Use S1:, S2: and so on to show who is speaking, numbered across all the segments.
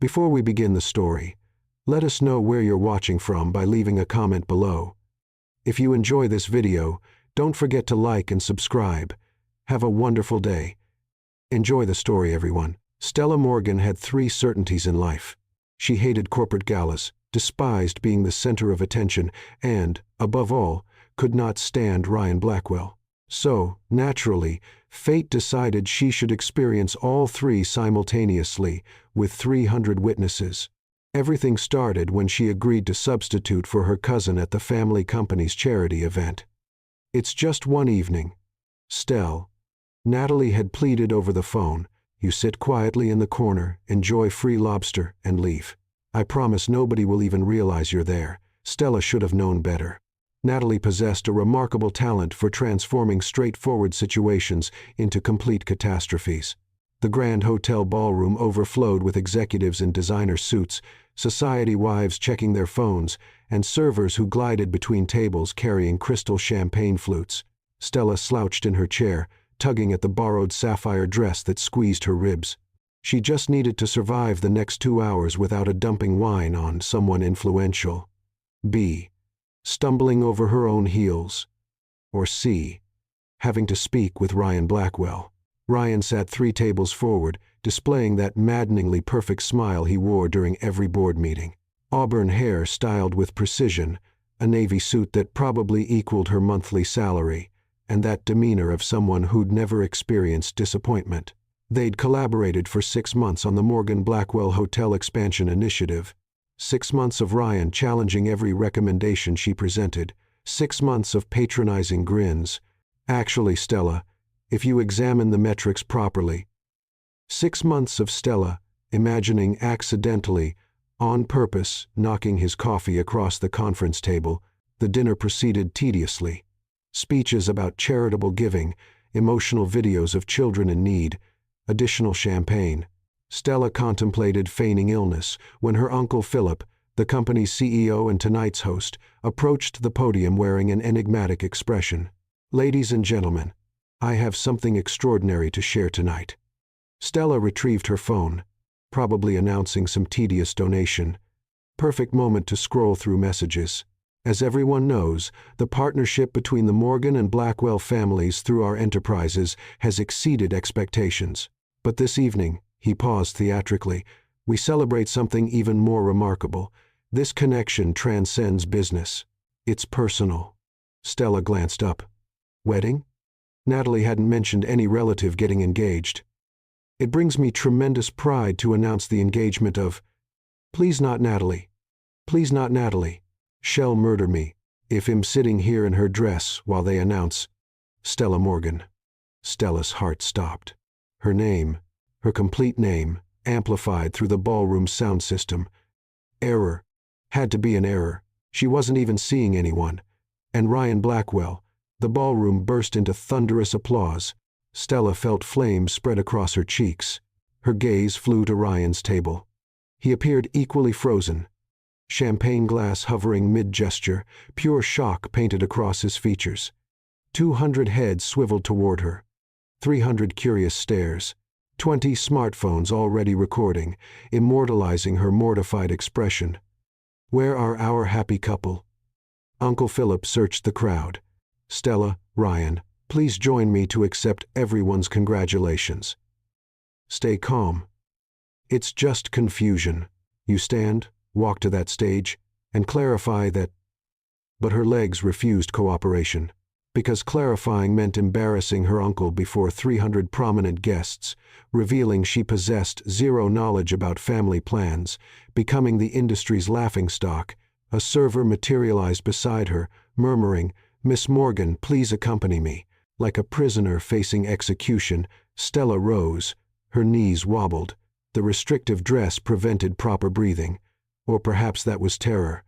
S1: Before we begin the story, let us know where you're watching from by leaving a comment below. If you enjoy this video, don't forget to like and subscribe. Have a wonderful day. Enjoy the story, everyone. Stella Morgan had three certainties in life. She hated corporate galas, despised being the center of attention, and, above all, could not stand Ryan Blackwell. So, naturally, fate decided she should experience all three simultaneously, with 300 witnesses. Everything started when she agreed to substitute for her cousin at the family company's charity event. It's just one evening. Stell. Natalie had pleaded over the phone. You sit quietly in the corner, enjoy free lobster, and leave. I promise nobody will even realize you're there. Stella should have known better. Natalie possessed a remarkable talent for transforming straightforward situations into complete catastrophes. The Grand Hotel ballroom overflowed with executives in designer suits, society wives checking their phones, and servers who glided between tables carrying crystal champagne flutes. Stella slouched in her chair, tugging at the borrowed sapphire dress that squeezed her ribs. She just needed to survive the next 2 hours without a dumping wine on someone influential. B. Stumbling over her own heels. Or C. Having to speak with Ryan Blackwell. Ryan sat 3 tables forward, displaying that maddeningly perfect smile he wore during every board meeting. Auburn hair styled with precision, a navy suit that probably equaled her monthly salary, and that demeanor of someone who'd never experienced disappointment. They'd collaborated for 6 months on the Morgan Blackwell Hotel Expansion Initiative. 6 months of Ryan challenging every recommendation she presented. 6 months of patronizing grins. Actually, Stella, if you examine the metrics properly. 6 months of Stella imagining accidentally, on purpose, knocking his coffee across the conference table. The dinner proceeded tediously. Speeches about charitable giving, emotional videos of children in need, additional champagne. Stella contemplated feigning illness when her Uncle Philip, the company's CEO and tonight's host, approached the podium wearing an enigmatic expression. Ladies and gentlemen, I have something extraordinary to share tonight. Stella retrieved her phone, probably announcing some tedious donation. Perfect moment to scroll through messages. As everyone knows, the partnership between the Morgan and Blackwell families through our enterprises has exceeded expectations. But this evening, he paused theatrically, we celebrate something even more remarkable. This connection transcends business. It's personal. Stella glanced up. Wedding? Natalie hadn't mentioned any relative getting engaged. It brings me tremendous pride to announce the engagement of... Please not Natalie. Please not Natalie. She'll murder me, if I'm sitting here in her dress while they announce... Stella Morgan. Stella's heart stopped. Her name, her complete name, amplified through the ballroom sound system. Error. Had to be an error. She wasn't even seeing anyone. And Ryan Blackwell. The ballroom burst into thunderous applause. Stella felt flames spread across her cheeks. Her gaze flew to Ryan's table. He appeared equally frozen. Champagne glass hovering mid-gesture, pure shock painted across his features. 200 heads swiveled toward her. 300 curious stares. 20 smartphones already recording, immortalizing her mortified expression. Where are our happy couple? Uncle Philip searched the crowd. Stella, Ryan, please join me to accept everyone's congratulations. Stay calm. It's just confusion. You stand, walk to that stage, and clarify that... But her legs refused cooperation, because clarifying meant embarrassing her uncle before 300 prominent guests, revealing she possessed zero knowledge about family plans, becoming the industry's laughingstock. A server materialized beside her, murmuring, Miss Morgan, please accompany me. Like a prisoner facing execution, Stella rose. Her knees wobbled. The restrictive dress prevented proper breathing. Or perhaps that was terror.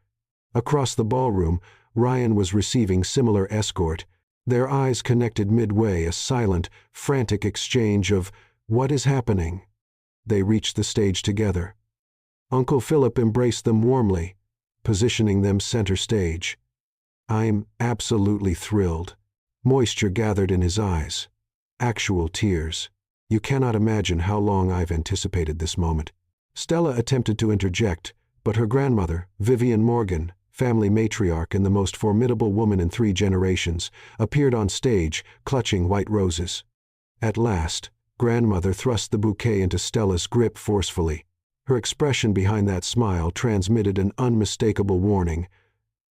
S1: Across the ballroom, Ryan was receiving similar escort. Their eyes connected midway, a silent, frantic exchange of, what is happening? They reached the stage together. Uncle Philip embraced them warmly, positioning them center stage. I'm absolutely thrilled. Moisture gathered in his eyes. Actual tears. You cannot imagine how long I've anticipated this moment. Stella attempted to interject, but her grandmother, Vivian Morgan, family matriarch and the most formidable woman in 3 generations, appeared on stage, clutching white roses. At last, grandmother thrust the bouquet into Stella's grip forcefully. Her expression behind that smile transmitted an unmistakable warning.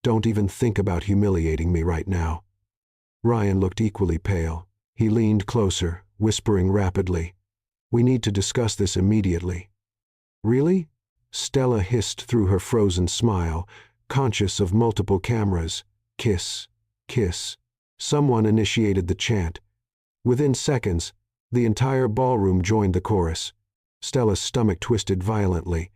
S1: Don't even think about humiliating me right now. Ryan looked equally pale. He leaned closer, whispering rapidly, "We need to discuss this immediately." "Really?" Stella hissed through her frozen smile, conscious of multiple cameras. Kiss, kiss. Someone initiated the chant. Within seconds, the entire ballroom joined the chorus. Stella's stomach twisted violently.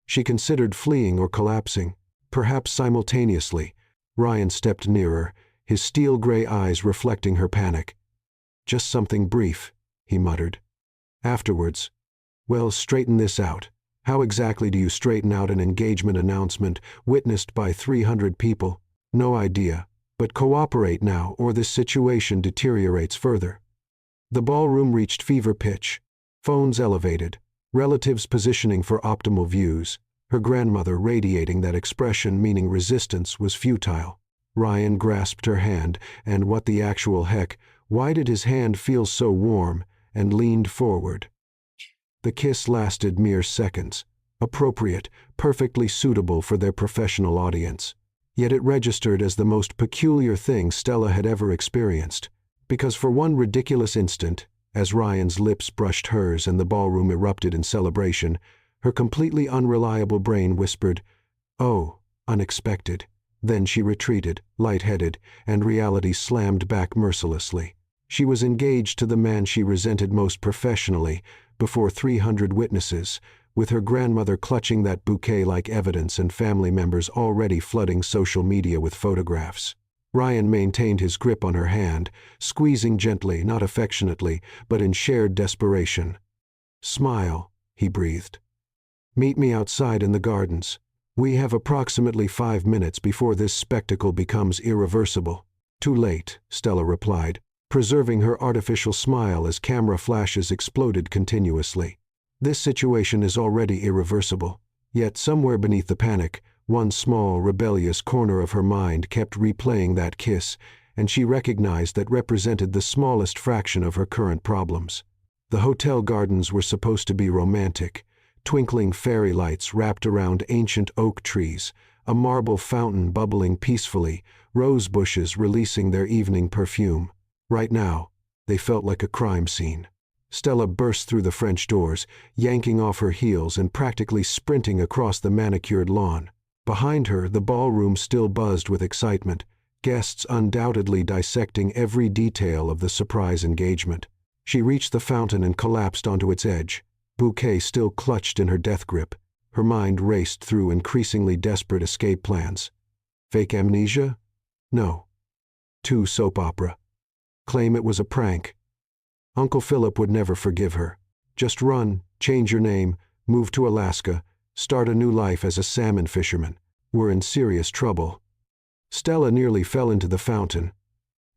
S1: She considered fleeing or collapsing, perhaps simultaneously. Ryan stepped nearer, his steel-gray eyes reflecting her panic. "Just something brief," he muttered. "Afterwards, well, straighten this out. How exactly do you straighten out an engagement announcement witnessed by 300 people? No idea, but cooperate now or this situation deteriorates further." The ballroom reached fever pitch. Phones elevated, relatives positioning for optimal views, her grandmother radiating that expression meaning resistance was futile. Ryan grasped her hand, and what the actual heck, why did his hand feel so warm, and leaned forward. The kiss lasted mere seconds, appropriate, perfectly suitable for their professional audience. Yet it registered as the most peculiar thing Stella had ever experienced, because for one ridiculous instant, as Ryan's lips brushed hers and the ballroom erupted in celebration, her completely unreliable brain whispered, "Oh, unexpected." Then she retreated, lightheaded, and reality slammed back mercilessly. She was engaged to the man she resented most professionally, before 300 witnesses, with her grandmother clutching that bouquet like evidence and family members already flooding social media with photographs. Ryan maintained his grip on her hand, squeezing gently, not affectionately, but in shared desperation. "Smile," he breathed. "Meet me outside in the gardens. We have approximately 5 minutes before this spectacle becomes irreversible." "Too late," Stella replied, preserving her artificial smile as camera flashes exploded continuously. "This situation is already irreversible." Yet somewhere beneath the panic, one small, rebellious corner of her mind kept replaying that kiss, and she recognized that represented the smallest fraction of her current problems. The hotel gardens were supposed to be romantic, twinkling fairy lights wrapped around ancient oak trees, a marble fountain bubbling peacefully, rose bushes releasing their evening perfume. Right now, they felt like a crime scene. Stella burst through the French doors, yanking off her heels and practically sprinting across the manicured lawn. Behind her, the ballroom still buzzed with excitement, guests undoubtedly dissecting every detail of the surprise engagement. She reached the fountain and collapsed onto its edge, bouquet still clutched in her death grip. Her mind raced through increasingly desperate escape plans. Fake amnesia? No. Too soap opera. Claim it was a prank. Uncle Philip would never forgive her. Just run, change your name, move to Alaska, start a new life as a salmon fisherman. We're in serious trouble. Stella nearly fell into the fountain.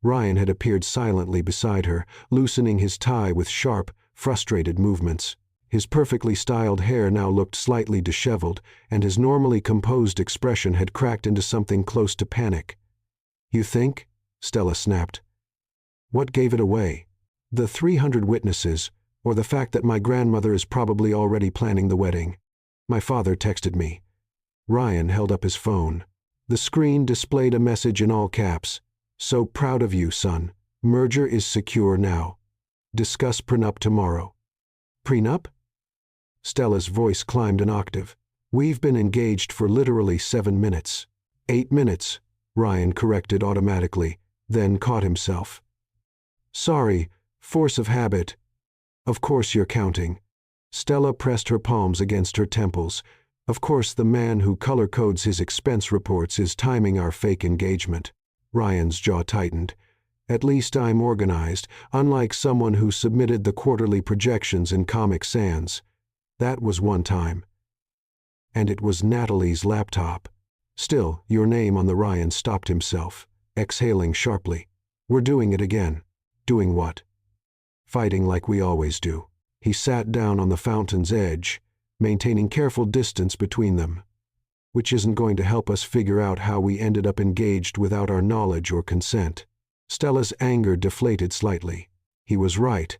S1: Ryan had appeared silently beside her, loosening his tie with sharp, frustrated movements. His perfectly styled hair now looked slightly disheveled, and his normally composed expression had cracked into something close to panic. "You think?" Stella snapped. "What gave it away? The 300 witnesses, or the fact that my grandmother is probably already planning the wedding? My father texted me." Ryan held up his phone. The screen displayed a message in all caps. "So proud of you, son. Merger is secure now. Discuss prenup tomorrow." "Prenup?" Stella's voice climbed an octave. "We've been engaged for literally 7 minutes. 8 minutes," Ryan corrected automatically, then caught himself. "Sorry, force of habit. Of course you're counting." Stella pressed her palms against her temples. "Of course the man who color codes his expense reports is timing our fake engagement." Ryan's jaw tightened. "At least I'm organized, unlike someone who submitted the quarterly projections in Comic Sans. That was one time. And it was Natalie's laptop. Still, your name on the." Ryan stopped himself, exhaling sharply. "We're doing it again." "Doing what?" "Fighting like we always do." He sat down on the fountain's edge. maintaining careful distance between them, which isn't going to help us figure out how we ended up engaged without our knowledge or consent. Stella's anger deflated slightly. He was right,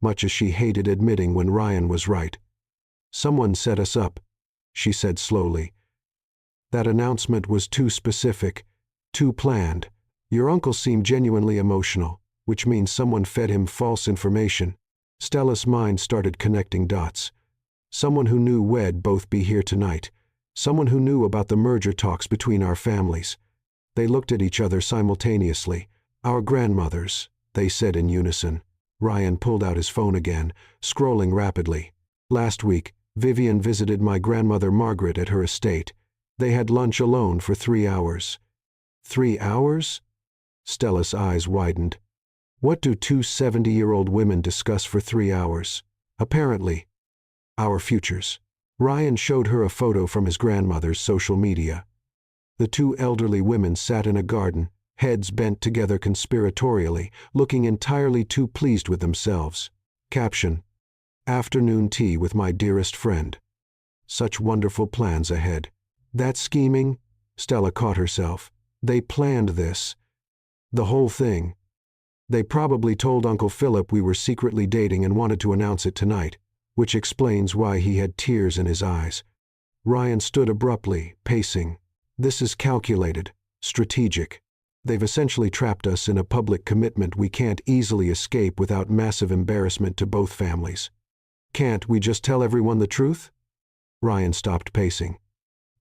S1: much as she hated admitting when Ryan was right. Someone set us up, she said slowly. That announcement was too specific, too planned. Your uncle seemed genuinely emotional, which means someone fed him false information. Stella's mind started connecting dots. Someone who knew we'd both be here tonight. Someone who knew about the merger talks between our families. They looked at each other simultaneously. Our grandmothers, they said in unison. Ryan pulled out his phone again, scrolling rapidly. Last week, Vivian visited my grandmother Margaret at her estate. They had lunch alone for 3 hours. 3 hours? Stella's eyes widened. What do two 70-year-old women discuss for 3 hours? Apparently, our futures. Ryan showed her a photo from his grandmother's social media. The two elderly women sat in a garden, heads bent together conspiratorially, looking entirely too pleased with themselves. Caption: Afternoon tea with my dearest friend. Such wonderful plans ahead. That scheming? Stella caught herself. They planned this. The whole thing. They probably told Uncle Philip we were secretly dating and wanted to announce it tonight, which explains why he had tears in his eyes. Ryan stood abruptly, pacing. This is calculated, strategic. They've essentially trapped us in a public commitment we can't easily escape without massive embarrassment to both families. Can't we just tell everyone the truth? Ryan stopped pacing.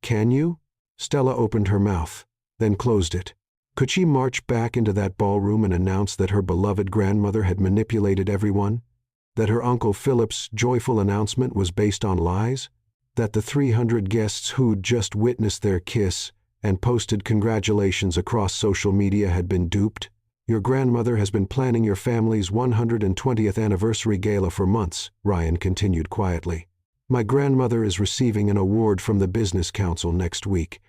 S1: Can you? Stella opened her mouth, then closed it. Could she march back into that ballroom and announce that her beloved grandmother had manipulated everyone? That her Uncle Philip's joyful announcement was based on lies? That the 300 guests who'd just witnessed their kiss and posted congratulations across social media had been duped? Your grandmother has been planning your family's 120th anniversary gala for months, Ryan continued quietly. My grandmother is receiving an award from the Business Council next week.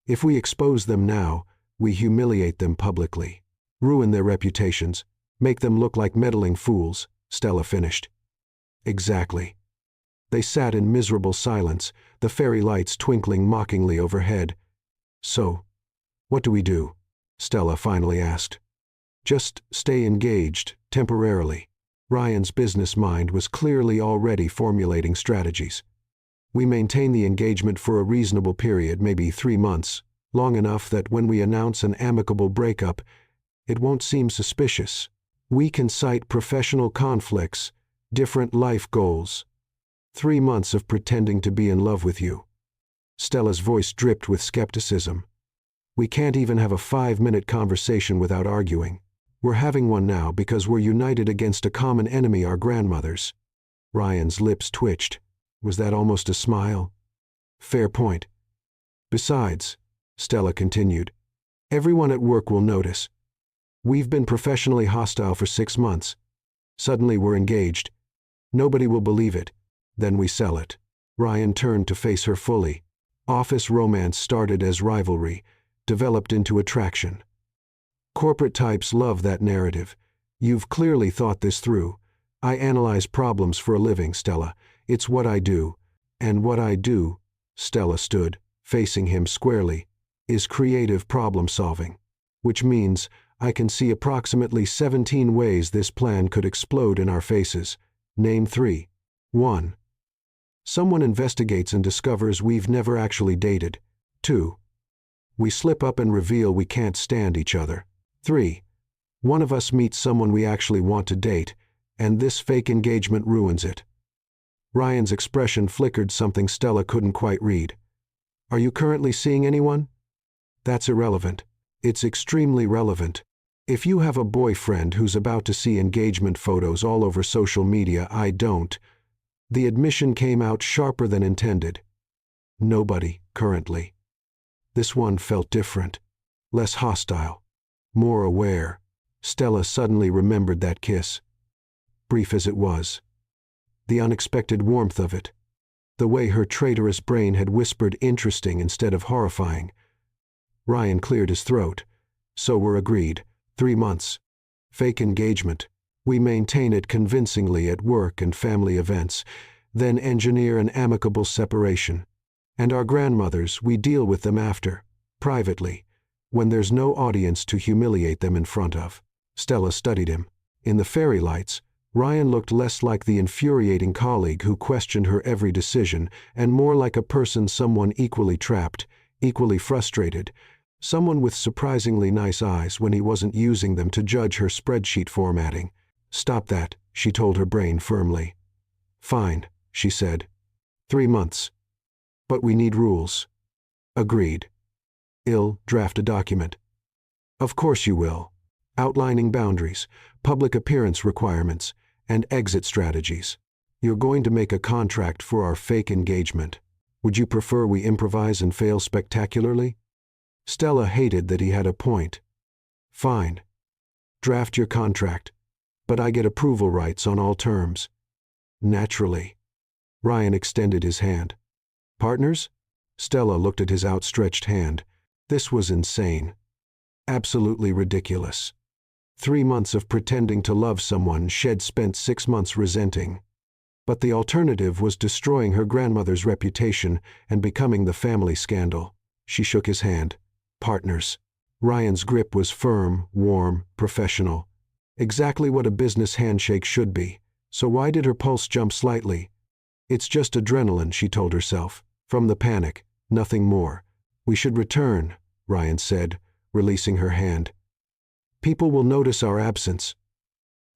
S1: If we expose them now, we humiliate them publicly, ruin their reputations, make them look like meddling fools, Stella finished. Exactly. They sat in miserable silence, the fairy lights twinkling mockingly overhead. So, what do we do? Stella finally asked. Just stay engaged, temporarily. Ryan's business mind was clearly already formulating strategies. We maintain the engagement for a reasonable period, maybe 3 months, long enough that when we announce an amicable breakup, it won't seem suspicious. We can cite professional conflicts, different life goals. 3 months of pretending to be in love with you. Stella's voice dripped with skepticism. We can't even have a 5-minute conversation without arguing. We're having one now because we're united against a common enemy, our grandmothers. Ryan's lips twitched. Was that almost a smile? Fair point. Besides, Stella continued, everyone at work will notice. We've been professionally hostile for 6 months. Suddenly we're engaged. Nobody will believe it. Then we sell it. Ryan turned to face her fully. Office romance started as rivalry, developed into attraction. Corporate types love that narrative. You've clearly thought this through. I analyze problems for a living, Stella. It's what I do. And what I do, Stella stood, facing him squarely, is creative problem solving. Which means I can see approximately 17 ways this plan could explode in our faces. Name 3. 1. Someone investigates and discovers we've never actually dated. 2. We slip up and reveal we can't stand each other. 3. One of us meets someone we actually want to date, and this fake engagement ruins it. Ryan's expression flickered something Stella couldn't quite read. Are you currently seeing anyone? That's irrelevant. It's extremely relevant. If you have a boyfriend who's about to see engagement photos all over social media, I don't. The admission came out sharper than intended. Nobody, currently. This one felt different, less hostile, more aware. Stella suddenly remembered that kiss. Brief as it was. The unexpected warmth of it. The way her traitorous brain had whispered interesting instead of horrifying. Ryan cleared his throat. So we're agreed. 3 months. Fake engagement. We maintain it convincingly at work and family events. then engineer an amicable separation. And our grandmothers, we deal with them after, privately, when there's no audience to humiliate them in front of. Stella studied him. In the fairy lights, Ryan looked less like the infuriating colleague who questioned her every decision and more like a person, someone equally trapped, equally frustrated, someone with surprisingly nice eyes when he wasn't using them to judge her spreadsheet formatting. "Stop that," she told her brain firmly. "Fine," she said. 3 months. "But we need rules." "Agreed." "I'll draft a document." "Of course you will. Outlining boundaries, public appearance requirements, and exit strategies. You're going to make a contract for our fake engagement. Would you prefer we improvise and fail spectacularly?" Stella hated that he had a point. "Fine. Draft your contract, but I get approval rights on all terms." "Naturally." Ryan extended his hand. "Partners?" Stella looked at his outstretched hand. This was insane. Absolutely ridiculous. 3 months of pretending to love someone she'd spent 6 months resenting. But the alternative was destroying her grandmother's reputation and becoming the family scandal. She shook his hand. "Partners." Ryan's grip was firm, warm, professional. Exactly what a business handshake should be. So why did her pulse jump slightly? "It's just adrenaline," she told herself. "From the panic, nothing more." "We should return," Ryan said, releasing her hand. "People will notice our absence."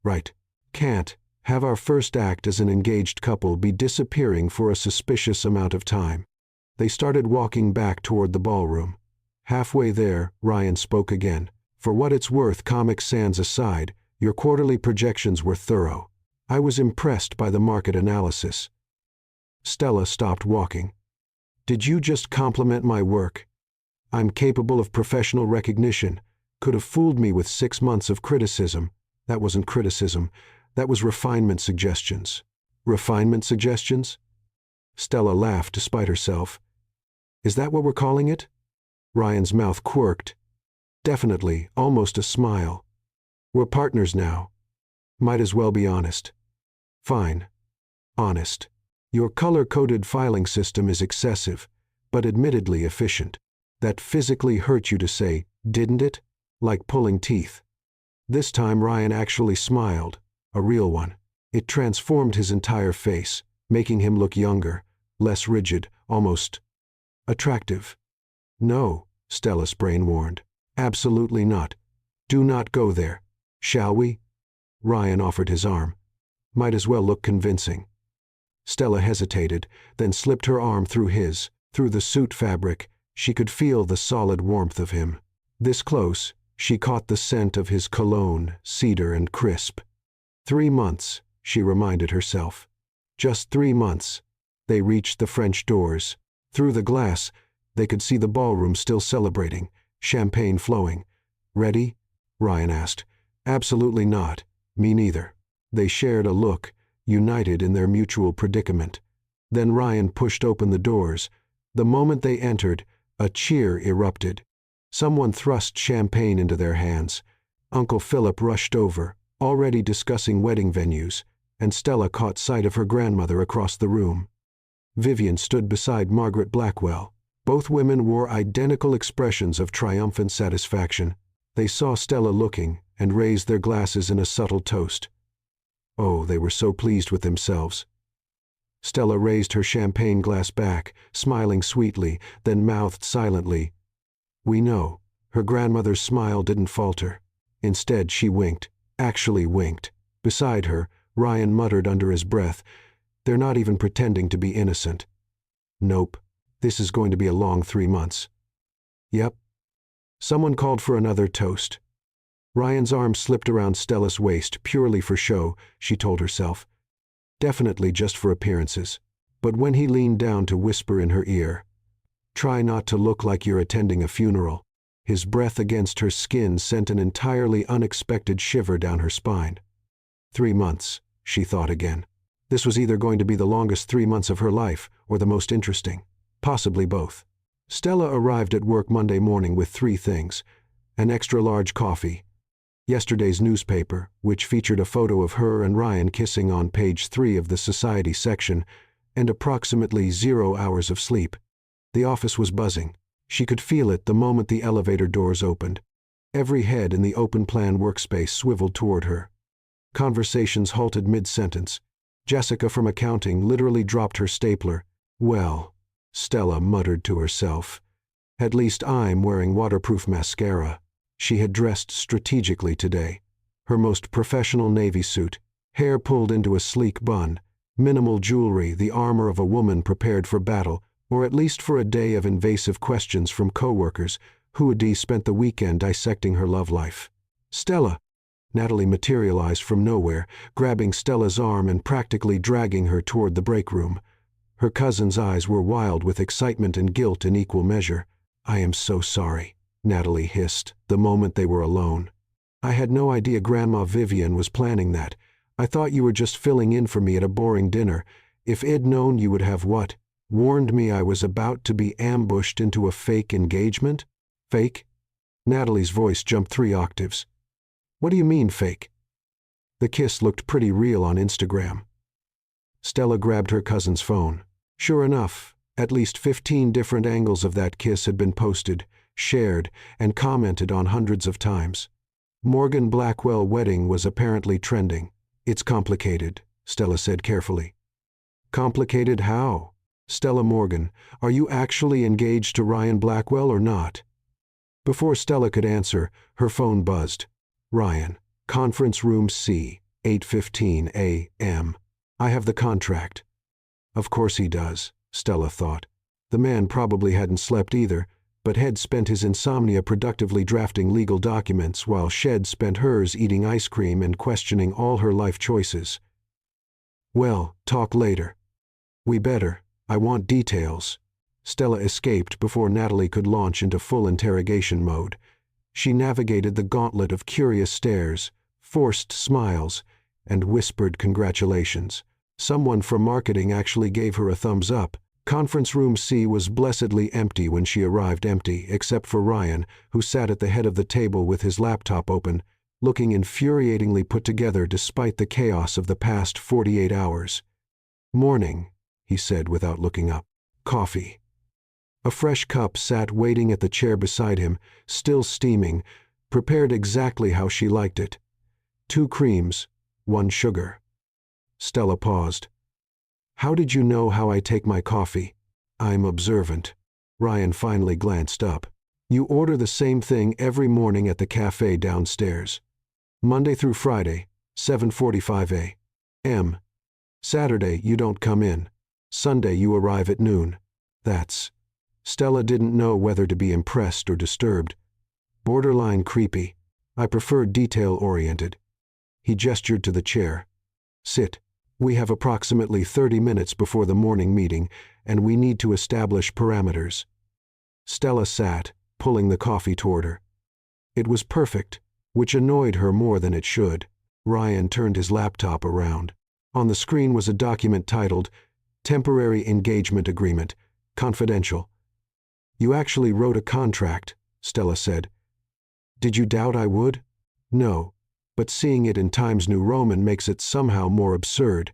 S1: "Right. Can't have our first act as an engaged couple be disappearing for a suspicious amount of time." They started walking back toward the ballroom. Halfway there, Ryan spoke again. "For what it's worth, Comic Sans aside, your quarterly projections were thorough. I was impressed by the market analysis." Stella stopped walking. "Did you just compliment my work? I'm capable of professional recognition. Could have fooled me with 6 months of criticism." "That wasn't criticism. That was refinement suggestions." "Refinement suggestions?" Stella laughed despite herself. "Is that what we're calling it?" Ryan's mouth quirked. "Definitely, almost a smile. We're partners now. Might as well be honest." "Fine. Honest. Your color-coded filing system is excessive, but admittedly efficient. That physically hurt you to say, didn't it? Like pulling teeth." This time Ryan actually smiled, a real one. It transformed his entire face, making him look younger, less rigid, almost attractive. "No," Stella's brain warned. "Absolutely not. Do not go there. Shall we?" Ryan offered his arm. Might as well look convincing. Stella hesitated, then slipped her arm through his. Through the suit fabric, she could feel the solid warmth of him. This close, she caught the scent of his cologne, cedar and crisp. 3 months, she reminded herself. Just 3 months. They reached the French doors. Through the glass, they could see the ballroom still celebrating, champagne flowing. "Ready?" Ryan asked. "Absolutely not. Me neither." They shared a look, united in their mutual predicament. Then Ryan pushed open the doors. The moment they entered, a cheer erupted. Someone thrust champagne into their hands. Uncle Philip rushed over, already discussing wedding venues, and Stella caught sight of her grandmother across the room. Vivian stood beside Margaret Blackwell. Both women wore identical expressions of triumphant satisfaction. They saw Stella looking and raised their glasses in a subtle toast. Oh, they were so pleased with themselves. Stella raised her champagne glass back, smiling sweetly, then mouthed silently, "We know." Her grandmother's smile didn't falter. Instead, she winked, actually winked. Beside her, Ryan muttered under his breath, "They're not even pretending to be innocent." "Nope. This is going to be a long 3 months." "Yep." Someone called for another toast. Ryan's arm slipped around Stella's waist, purely for show, she told herself. Definitely just for appearances. But when he leaned down to whisper in her ear, "Try not to look like you're attending a funeral," his breath against her skin sent an entirely unexpected shiver down her spine. 3 months, she thought again. This was either going to be the longest 3 months of her life or the most interesting. Possibly both. Stella arrived at work Monday morning with 3 things: an extra-large coffee, Yesterday's newspaper, which featured a photo of her and Ryan kissing on page 3 of the society section, and approximately 0 hours of sleep. The office was buzzing. She could feel it the moment the elevator doors opened. Every head in the open-plan workspace swiveled toward her. Conversations halted mid-sentence. Jessica from accounting literally dropped her stapler. "Well," Stella muttered to herself, "at least I'm wearing waterproof mascara." She had dressed strategically today. Her most professional navy suit, hair pulled into a sleek bun, minimal jewelry, the armor of a woman prepared for battle, or at least for a day of invasive questions from coworkers who had spent the weekend dissecting her love life. "Stella!" Natalie materialized from nowhere, grabbing Stella's arm and practically dragging her toward the break room. Her cousin's eyes were wild with excitement and guilt in equal measure. "I am so sorry," Natalie hissed, the moment they were alone. "I had no idea Grandma Vivian was planning that. I thought you were just filling in for me at a boring dinner. If I'd known you would have what? Warned me I was about to be ambushed into a fake engagement?" "Fake?" Natalie's voice jumped 3 octaves. "What do you mean, fake?" "The kiss looked pretty real on Instagram." Stella grabbed her cousin's phone. Sure enough, at least 15 different angles of that kiss had been posted, shared, and commented on hundreds of times. Morgan Blackwell wedding was apparently trending. "It's complicated," Stella said carefully. "Complicated how?" "Stella Morgan, are you actually engaged to Ryan Blackwell or not?" Before Stella could answer, her phone buzzed. "Ryan, conference room C, 8:15 a.m. I have the contract." Of course he does, Stella thought. The man probably hadn't slept either, but had spent his insomnia productively drafting legal documents while Shed spent hers eating ice cream and questioning all her life choices. "Well, talk later." "We better. I want details." Stella escaped before Natalie could launch into full interrogation mode. She navigated the gauntlet of curious stares, forced smiles, and whispered congratulations. Someone from marketing actually gave her a thumbs up. Conference room C was blessedly empty when she arrived, empty except for Ryan, who sat at the head of the table with his laptop open, looking infuriatingly put together despite the chaos of the past 48 hours. "Morning," he said without looking up. "Coffee." A fresh cup sat waiting at the chair beside him, still steaming, prepared exactly how she liked it. 2 creams, 1 sugar. Stella paused. "How did you know how I take my coffee?" "I'm observant." Ryan finally glanced up. "You order the same thing every morning at the cafe downstairs. Monday through Friday, 7:45 a.m. Saturday you don't come in. Sunday you arrive at noon. That's..." Stella didn't know whether to be impressed or disturbed. "Borderline creepy. I prefer detail-oriented." He gestured to the chair. "Sit. We have approximately 30 minutes before the morning meeting, and we need to establish parameters." Stella sat, pulling the coffee toward her. It was perfect, which annoyed her more than it should. Ryan turned his laptop around. On the screen was a document titled, "Temporary Engagement Agreement, Confidential." "You actually wrote a contract," Stella said. "Did you doubt I would?" "No, but seeing it in Times New Roman makes it somehow more absurd."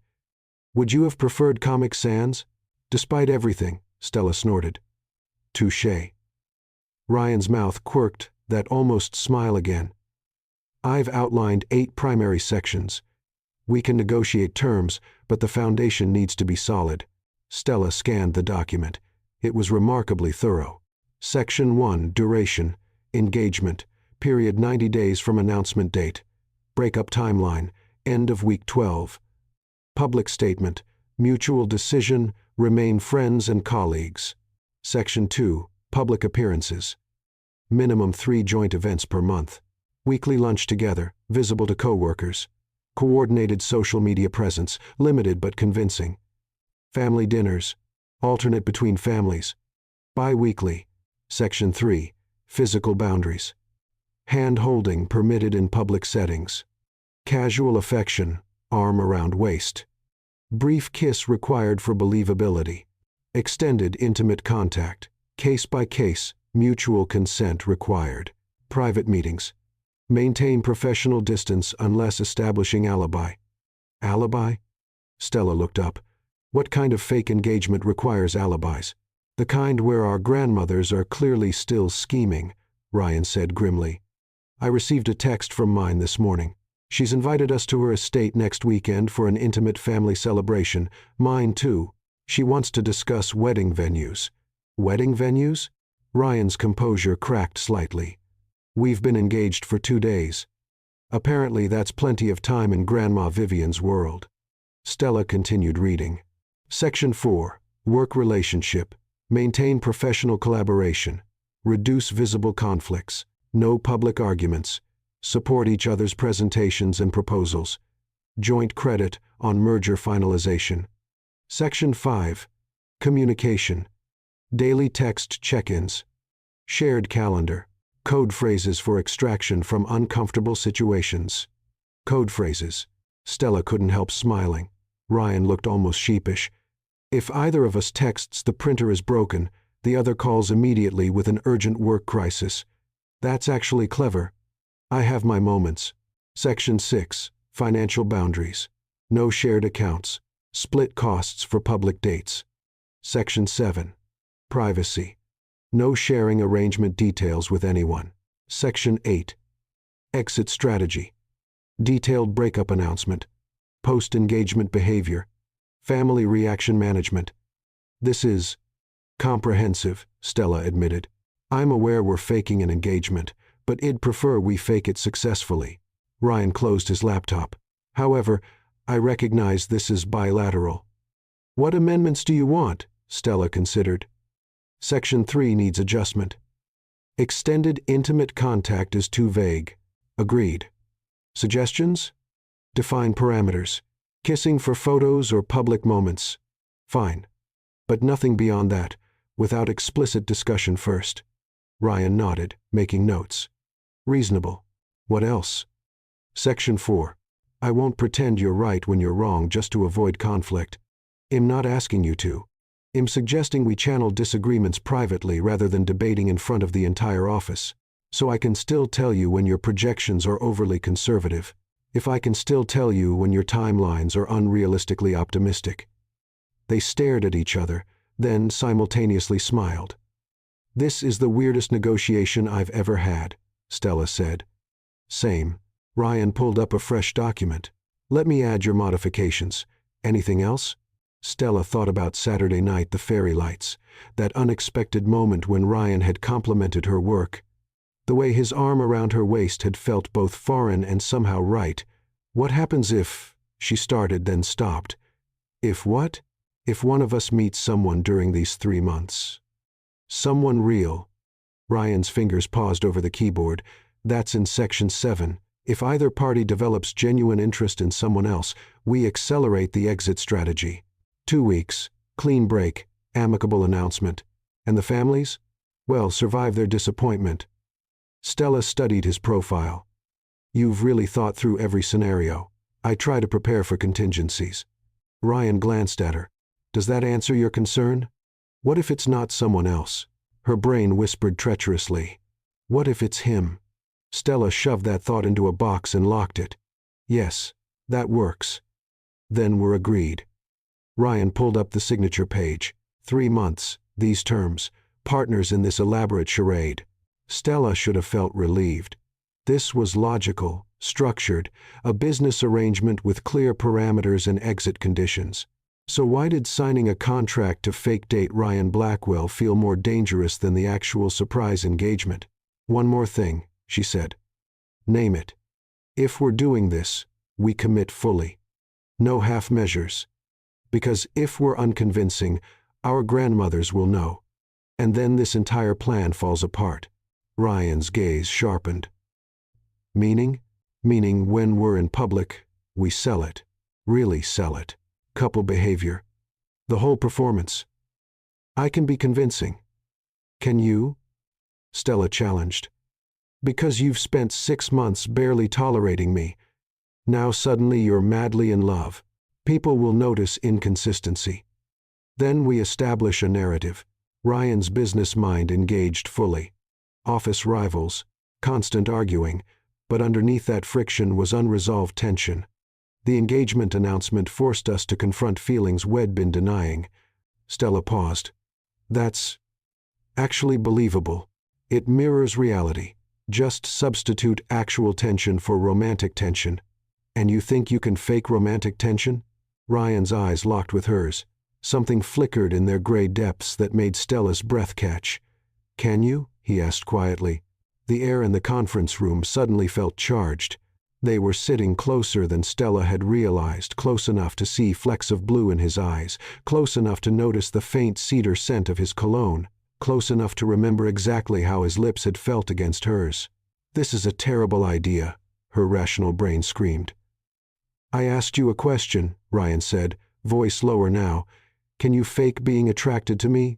S1: "Would you have preferred Comic Sans?" "Despite everything," Stella snorted. "Touché." Ryan's mouth quirked, that almost smile again. "I've outlined 8 primary sections. We can negotiate terms, but the foundation needs to be solid." Stella scanned the document. It was remarkably thorough. Section 1, duration, engagement, period 90 days from announcement date. Breakup timeline, end of week 12. Public statement, mutual decision, remain friends and colleagues. Section 2, public appearances. Minimum 3 joint events per month. Weekly lunch together, visible to coworkers. Coordinated social media presence, limited but convincing. Family dinners, alternate between families. Bi-weekly. Section 3, physical boundaries. Hand-holding permitted in public settings. Casual affection, arm around waist. Brief kiss required for believability. Extended intimate contact, case by case, mutual consent required. Private meetings. Maintain professional distance unless establishing alibi. Alibi? Stella looked up. What kind of fake engagement requires alibis? The kind where our grandmothers are clearly still scheming, Ryan said grimly. I received a text from mine this morning. She's invited us to her estate next weekend for an intimate family celebration. Mine too. She wants to discuss wedding venues. Wedding venues? Ryan's composure cracked slightly. We've been engaged for 2 days. Apparently that's plenty of time in Grandma Vivian's world. Stella continued reading. Section 4. Work relationship. Maintain professional collaboration. Reduce visible conflicts. No public arguments. Support each other's presentations and proposals. Joint credit on merger finalization. Section 5. Communication. Daily text check-ins. Shared calendar. Code phrases for extraction from uncomfortable situations. Code phrases. Stella couldn't help smiling. Ryan looked almost sheepish. If either of us texts the printer is broken, the other calls immediately with an urgent work crisis. That's actually clever. I have my moments. Section 6. Financial boundaries. No shared accounts. Split costs for public dates. Section 7. Privacy. No sharing arrangement details with anyone. Section 8. Exit strategy. Detailed breakup announcement. Post-engagement behavior. Family reaction management. This is comprehensive, Stella admitted. I'm aware we're faking an engagement, but I'd prefer we fake it successfully. Ryan closed his laptop. However, I recognize this is bilateral. What amendments do you want? Stella considered. Section 3 needs adjustment. Extended intimate contact is too vague. Agreed. Suggestions? Define parameters. Kissing for photos or public moments. Fine. But nothing beyond that, without explicit discussion first. Ryan nodded, making notes. Reasonable. What else? Section 4. I won't pretend you're right when you're wrong just to avoid conflict. I'm not asking you to. I'm suggesting we channel disagreements privately rather than debating in front of the entire office. So I can still tell you when your projections are overly conservative. If I can still tell you when your timelines are unrealistically optimistic. They stared at each other, then simultaneously smiled. This is the weirdest negotiation I've ever had, Stella said. Same. Ryan pulled up a fresh document. Let me add your modifications. Anything else? Stella thought about Saturday night, the fairy lights, that unexpected moment when Ryan had complimented her work. The way his arm around her waist had felt both foreign and somehow right. What happens if... She started, then stopped. If what? If one of us meets someone during these 3 months. Someone real. Ryan's fingers paused over the keyboard. That's in Section 7. If either party develops genuine interest in someone else, we accelerate the exit strategy. 2 weeks, clean break, amicable announcement. And the families? Well, survive their disappointment. Stella studied his profile. You've really thought through every scenario. I try to prepare for contingencies. Ryan glanced at her. Does that answer your concern? What if it's not someone else? Her brain whispered treacherously. What if it's him? Stella shoved that thought into a box and locked it. Yes, that works. Then we're agreed. Ryan pulled up the signature page. 3 months, these terms, partners in this elaborate charade. Stella should have felt relieved. This was logical, structured, a business arrangement with clear parameters and exit conditions. So why did signing a contract to fake date Ryan Blackwell feel more dangerous than the actual surprise engagement? One more thing, she said. Name it. If we're doing this, we commit fully. No half measures. Because if we're unconvincing, our grandmothers will know. And then this entire plan falls apart. Ryan's gaze sharpened. Meaning? Meaning when we're in public, we sell it. Really sell it. Couple behavior. The whole performance. I can be convincing. Can you? Stella challenged. Because you've spent 6 months barely tolerating me. Now suddenly you're madly in love. People will notice inconsistency. Then we establish a narrative. Ryan's business mind engaged fully. Office rivals, constant arguing, but underneath that friction was unresolved tension. The engagement announcement forced us to confront feelings we'd been denying. Stella paused. That's actually believable. It mirrors reality. Just substitute actual tension for romantic tension. And you think you can fake romantic tension? Ryan's eyes locked with hers. Something flickered in their gray depths that made Stella's breath catch. Can you? He asked quietly. The air in the conference room suddenly felt charged. They were sitting closer than Stella had realized, close enough to see flecks of blue in his eyes, close enough to notice the faint cedar scent of his cologne, close enough to remember exactly how his lips had felt against hers. This is a terrible idea, her rational brain screamed. I asked you a question, Ryan said, voice lower now. Can you fake being attracted to me?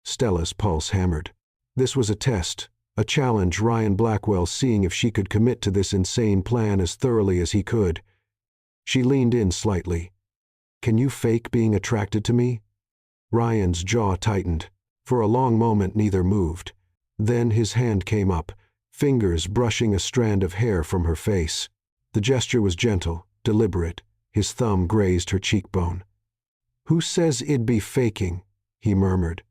S1: Stella's pulse hammered. This was a test, a challenge, Ryan Blackwell seeing if she could commit to this insane plan as thoroughly as he could. She leaned in slightly. Can you fake being attracted to me? Ryan's jaw tightened. For a long moment neither moved. Then his hand came up, fingers brushing a strand of hair from her face. The gesture was gentle, deliberate. His thumb grazed her cheekbone. Who says it'd be faking? He murmured.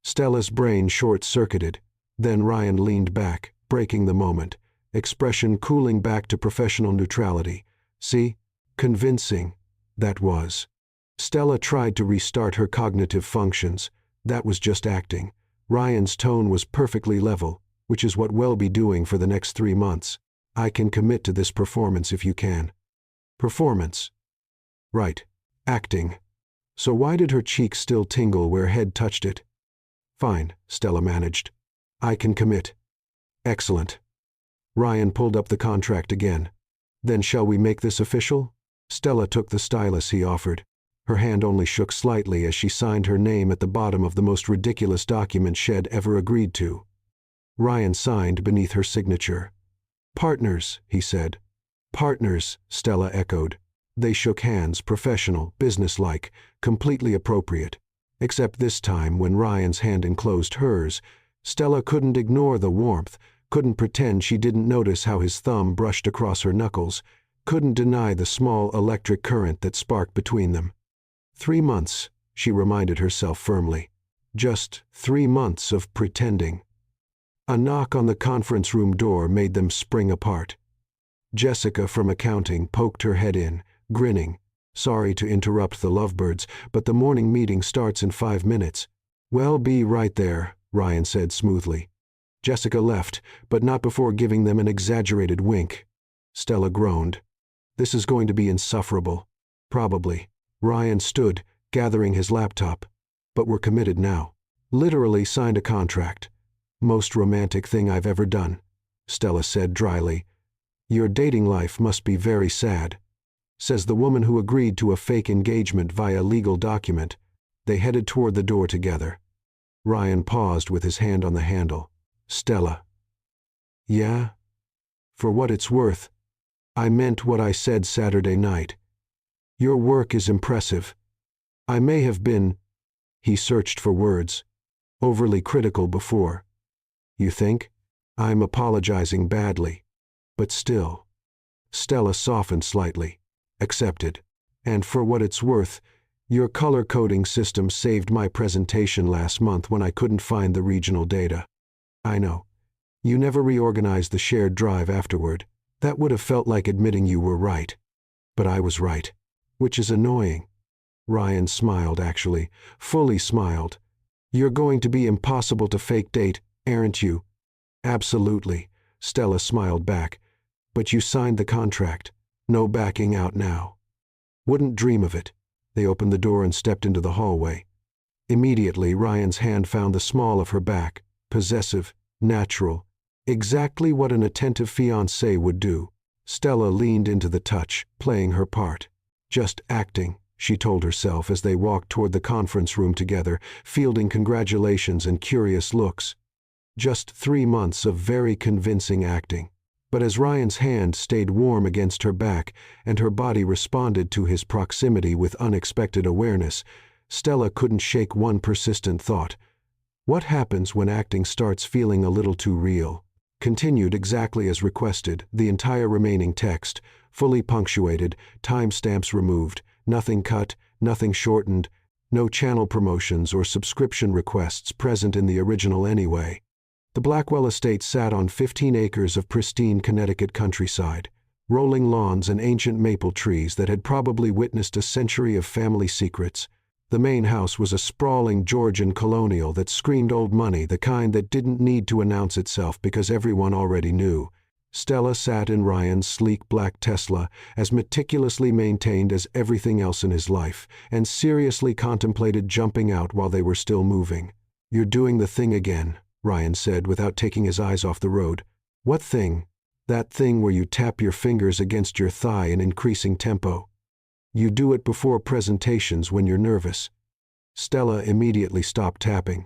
S1: Stella's brain short-circuited. Then Ryan leaned back, breaking the moment, expression cooling back to professional neutrality. See? Convincing. That was. Stella tried to restart her cognitive functions. That was just acting. Ryan's tone was perfectly level, which is what we'll be doing for the next 3 months. I can commit to this performance if you can. Performance. Right. Acting. So why did her cheek still tingle where head touched it? Fine, Stella managed. I can commit. Excellent. Ryan pulled up the contract again. Then shall we make this official? Stella took the stylus he offered. Her hand only shook slightly as she signed her name at the bottom of the most ridiculous document she'd ever agreed to. Ryan signed beneath her signature. Partners, he said. Partners, Stella echoed. They shook hands, professional, businesslike, completely appropriate. Except this time when Ryan's hand enclosed hers, Stella couldn't ignore the warmth, couldn't pretend she didn't notice how his thumb brushed across her knuckles, couldn't deny the small electric current that sparked between them. 3 months, she reminded herself firmly. Just 3 months of pretending. A knock on the conference room door made them spring apart. Jessica from accounting poked her head in, grinning. Sorry to interrupt the lovebirds, but the morning meeting starts in 5 minutes. Well, be right there, Ryan said smoothly. Jessica left, but not before giving them an exaggerated wink. Stella groaned. This is going to be insufferable. Probably. Ryan stood, gathering his laptop. But we're committed now. Literally signed a contract. Most romantic thing I've ever done, Stella said dryly. Your dating life must be very sad, says the woman who agreed to a fake engagement via legal document. They headed toward the door together. Ryan paused with his hand on the handle. Stella. Yeah? For what it's worth, I meant what I said Saturday night. Your work is impressive. I may have been, he searched for words, overly critical before. You think? I'm apologizing badly. But still. Stella softened slightly. Accepted. And for what it's worth, your color coding system saved my presentation last month when I couldn't find the regional data. I know. You never reorganized the shared drive afterward. That would have felt like admitting you were right. But I was right. Which is annoying. Ryan smiled, actually. Fully smiled. You're going to be impossible to fake date, aren't you? Absolutely. Stella smiled back. But you signed the contract. No backing out now. Wouldn't dream of it. They opened the door and stepped into the hallway. Immediately, Ryan's hand found the small of her back, possessive, natural, exactly what an attentive fiancé would do. Stella leaned into the touch, playing her part. Just acting, she told herself as they walked toward the conference room together, fielding congratulations and curious looks. Just 3 months of very convincing acting. But as Ryan's hand stayed warm against her back and her body responded to his proximity with unexpected awareness, Stella couldn't shake one persistent thought. What happens when acting starts feeling a little too real? Continued exactly as requested, the entire remaining text, fully punctuated, timestamps removed, nothing cut, nothing shortened, no channel promotions or subscription requests present in the original anyway. The Blackwell estate sat on 15 acres of pristine Connecticut countryside, rolling lawns and ancient maple trees that had probably witnessed a century of family secrets. The main house was a sprawling Georgian colonial that screamed old money, the kind that didn't need to announce itself because everyone already knew. Stella sat in Ryan's sleek black Tesla, as meticulously maintained as everything else in his life, and seriously contemplated jumping out while they were still moving. "You're doing the thing again," Ryan said without taking his eyes off the road. "What thing?" "That thing where you tap your fingers against your thigh in increasing tempo. You do it before presentations when you're nervous." Stella immediately stopped tapping.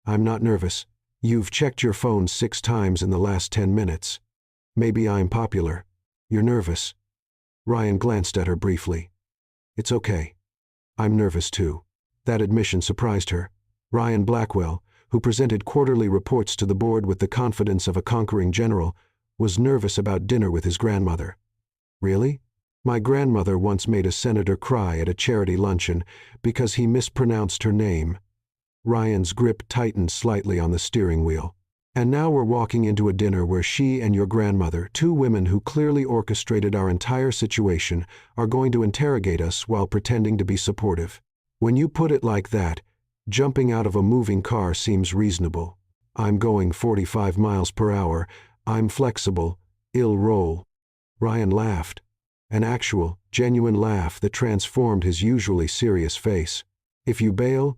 S1: "I'm not nervous. You've checked your phone 6 times in the last 10 minutes. Maybe I'm popular. You're nervous." Ryan glanced at her briefly. "It's okay. I'm nervous too." That admission surprised her. Ryan Blackwell, who presented quarterly reports to the board with the confidence of a conquering general, was nervous about dinner with his grandmother. "Really? My grandmother once made a senator cry at a charity luncheon because he mispronounced her name." Ryan's grip tightened slightly on the steering wheel. "And now we're walking into a dinner where she and your grandmother, 2 women who clearly orchestrated our entire situation, are going to interrogate us while pretending to be supportive. When you put it like that, jumping out of a moving car seems reasonable. I'm going 45 miles per hour. I'm flexible. I'll roll." Ryan laughed. An actual, genuine laugh that transformed his usually serious face. "If you bail,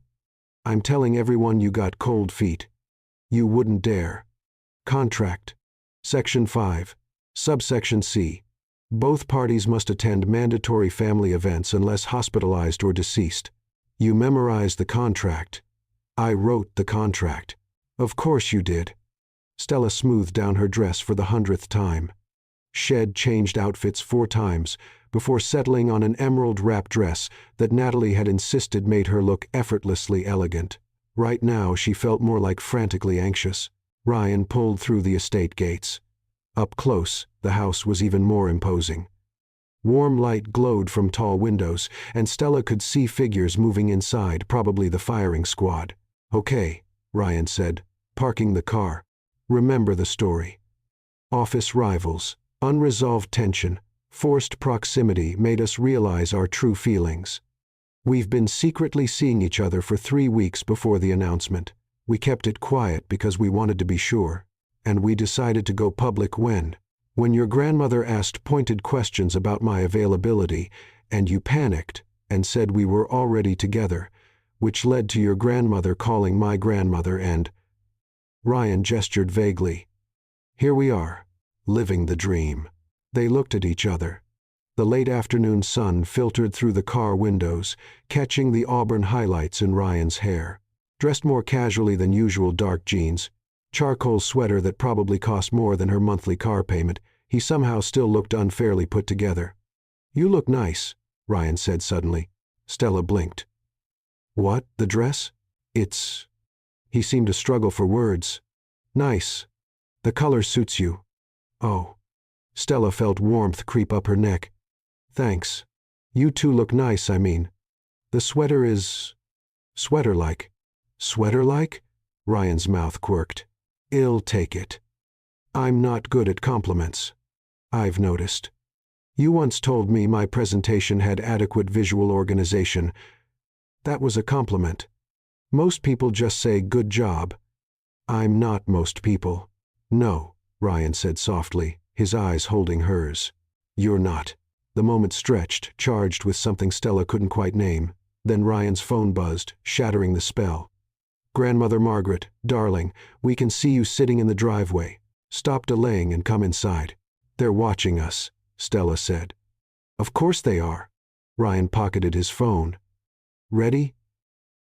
S1: I'm telling everyone you got cold feet. You wouldn't dare." Contract. Section 5. Subsection C. Both parties must attend mandatory family events unless hospitalized or deceased. You memorized the contract. I wrote the contract. Of course you did. Stella smoothed down her dress for the 100th time. Shed changed outfits 4 times before settling on an emerald wrap dress that Natalie had insisted made her look effortlessly elegant. Right now she felt more like frantically anxious. Ryan pulled through the estate gates. Up close, the house was even more imposing. Warm light glowed from tall windows, and Stella could see figures moving inside, probably the firing squad. "Okay," Ryan said, parking the car. "Remember the story. Office rivals, unresolved tension, forced proximity made us realize our true feelings. We've been secretly seeing each other for 3 weeks before the announcement. We kept it quiet because we wanted to be sure. And we decided to go public when your grandmother asked pointed questions about my availability, and you panicked and said we were already together, which led to your grandmother calling my grandmother and—" Ryan gestured vaguely. "Here we are, living the dream." They looked at each other. The late afternoon sun filtered through the car windows, catching the auburn highlights in Ryan's hair. Dressed more casually than usual, dark jeans, charcoal sweater that probably cost more than her monthly car payment, he somehow still looked unfairly put together. "You look nice," Ryan said suddenly. Stella blinked. "What, the dress? It's—" He seemed to struggle for words. "Nice. The color suits you." "Oh." Stella felt warmth creep up her neck. "Thanks. You two look nice, I mean. The sweater is sweater-like." "Sweater-like?" Ryan's mouth quirked. "I'll take it. I'm not good at compliments. I've noticed. You once told me my presentation had adequate visual organization. That was a compliment. Most people just say good job. I'm not most people." "No," Ryan said softly, his eyes holding hers. "You're not." The moment stretched, charged with something Stella couldn't quite name. Then Ryan's phone buzzed, shattering the spell. "Grandmother Margaret, darling, we can see you sitting in the driveway. Stop delaying and come inside." "They're watching us," Stella said. "Of course they are." Ryan pocketed his phone. "Ready?"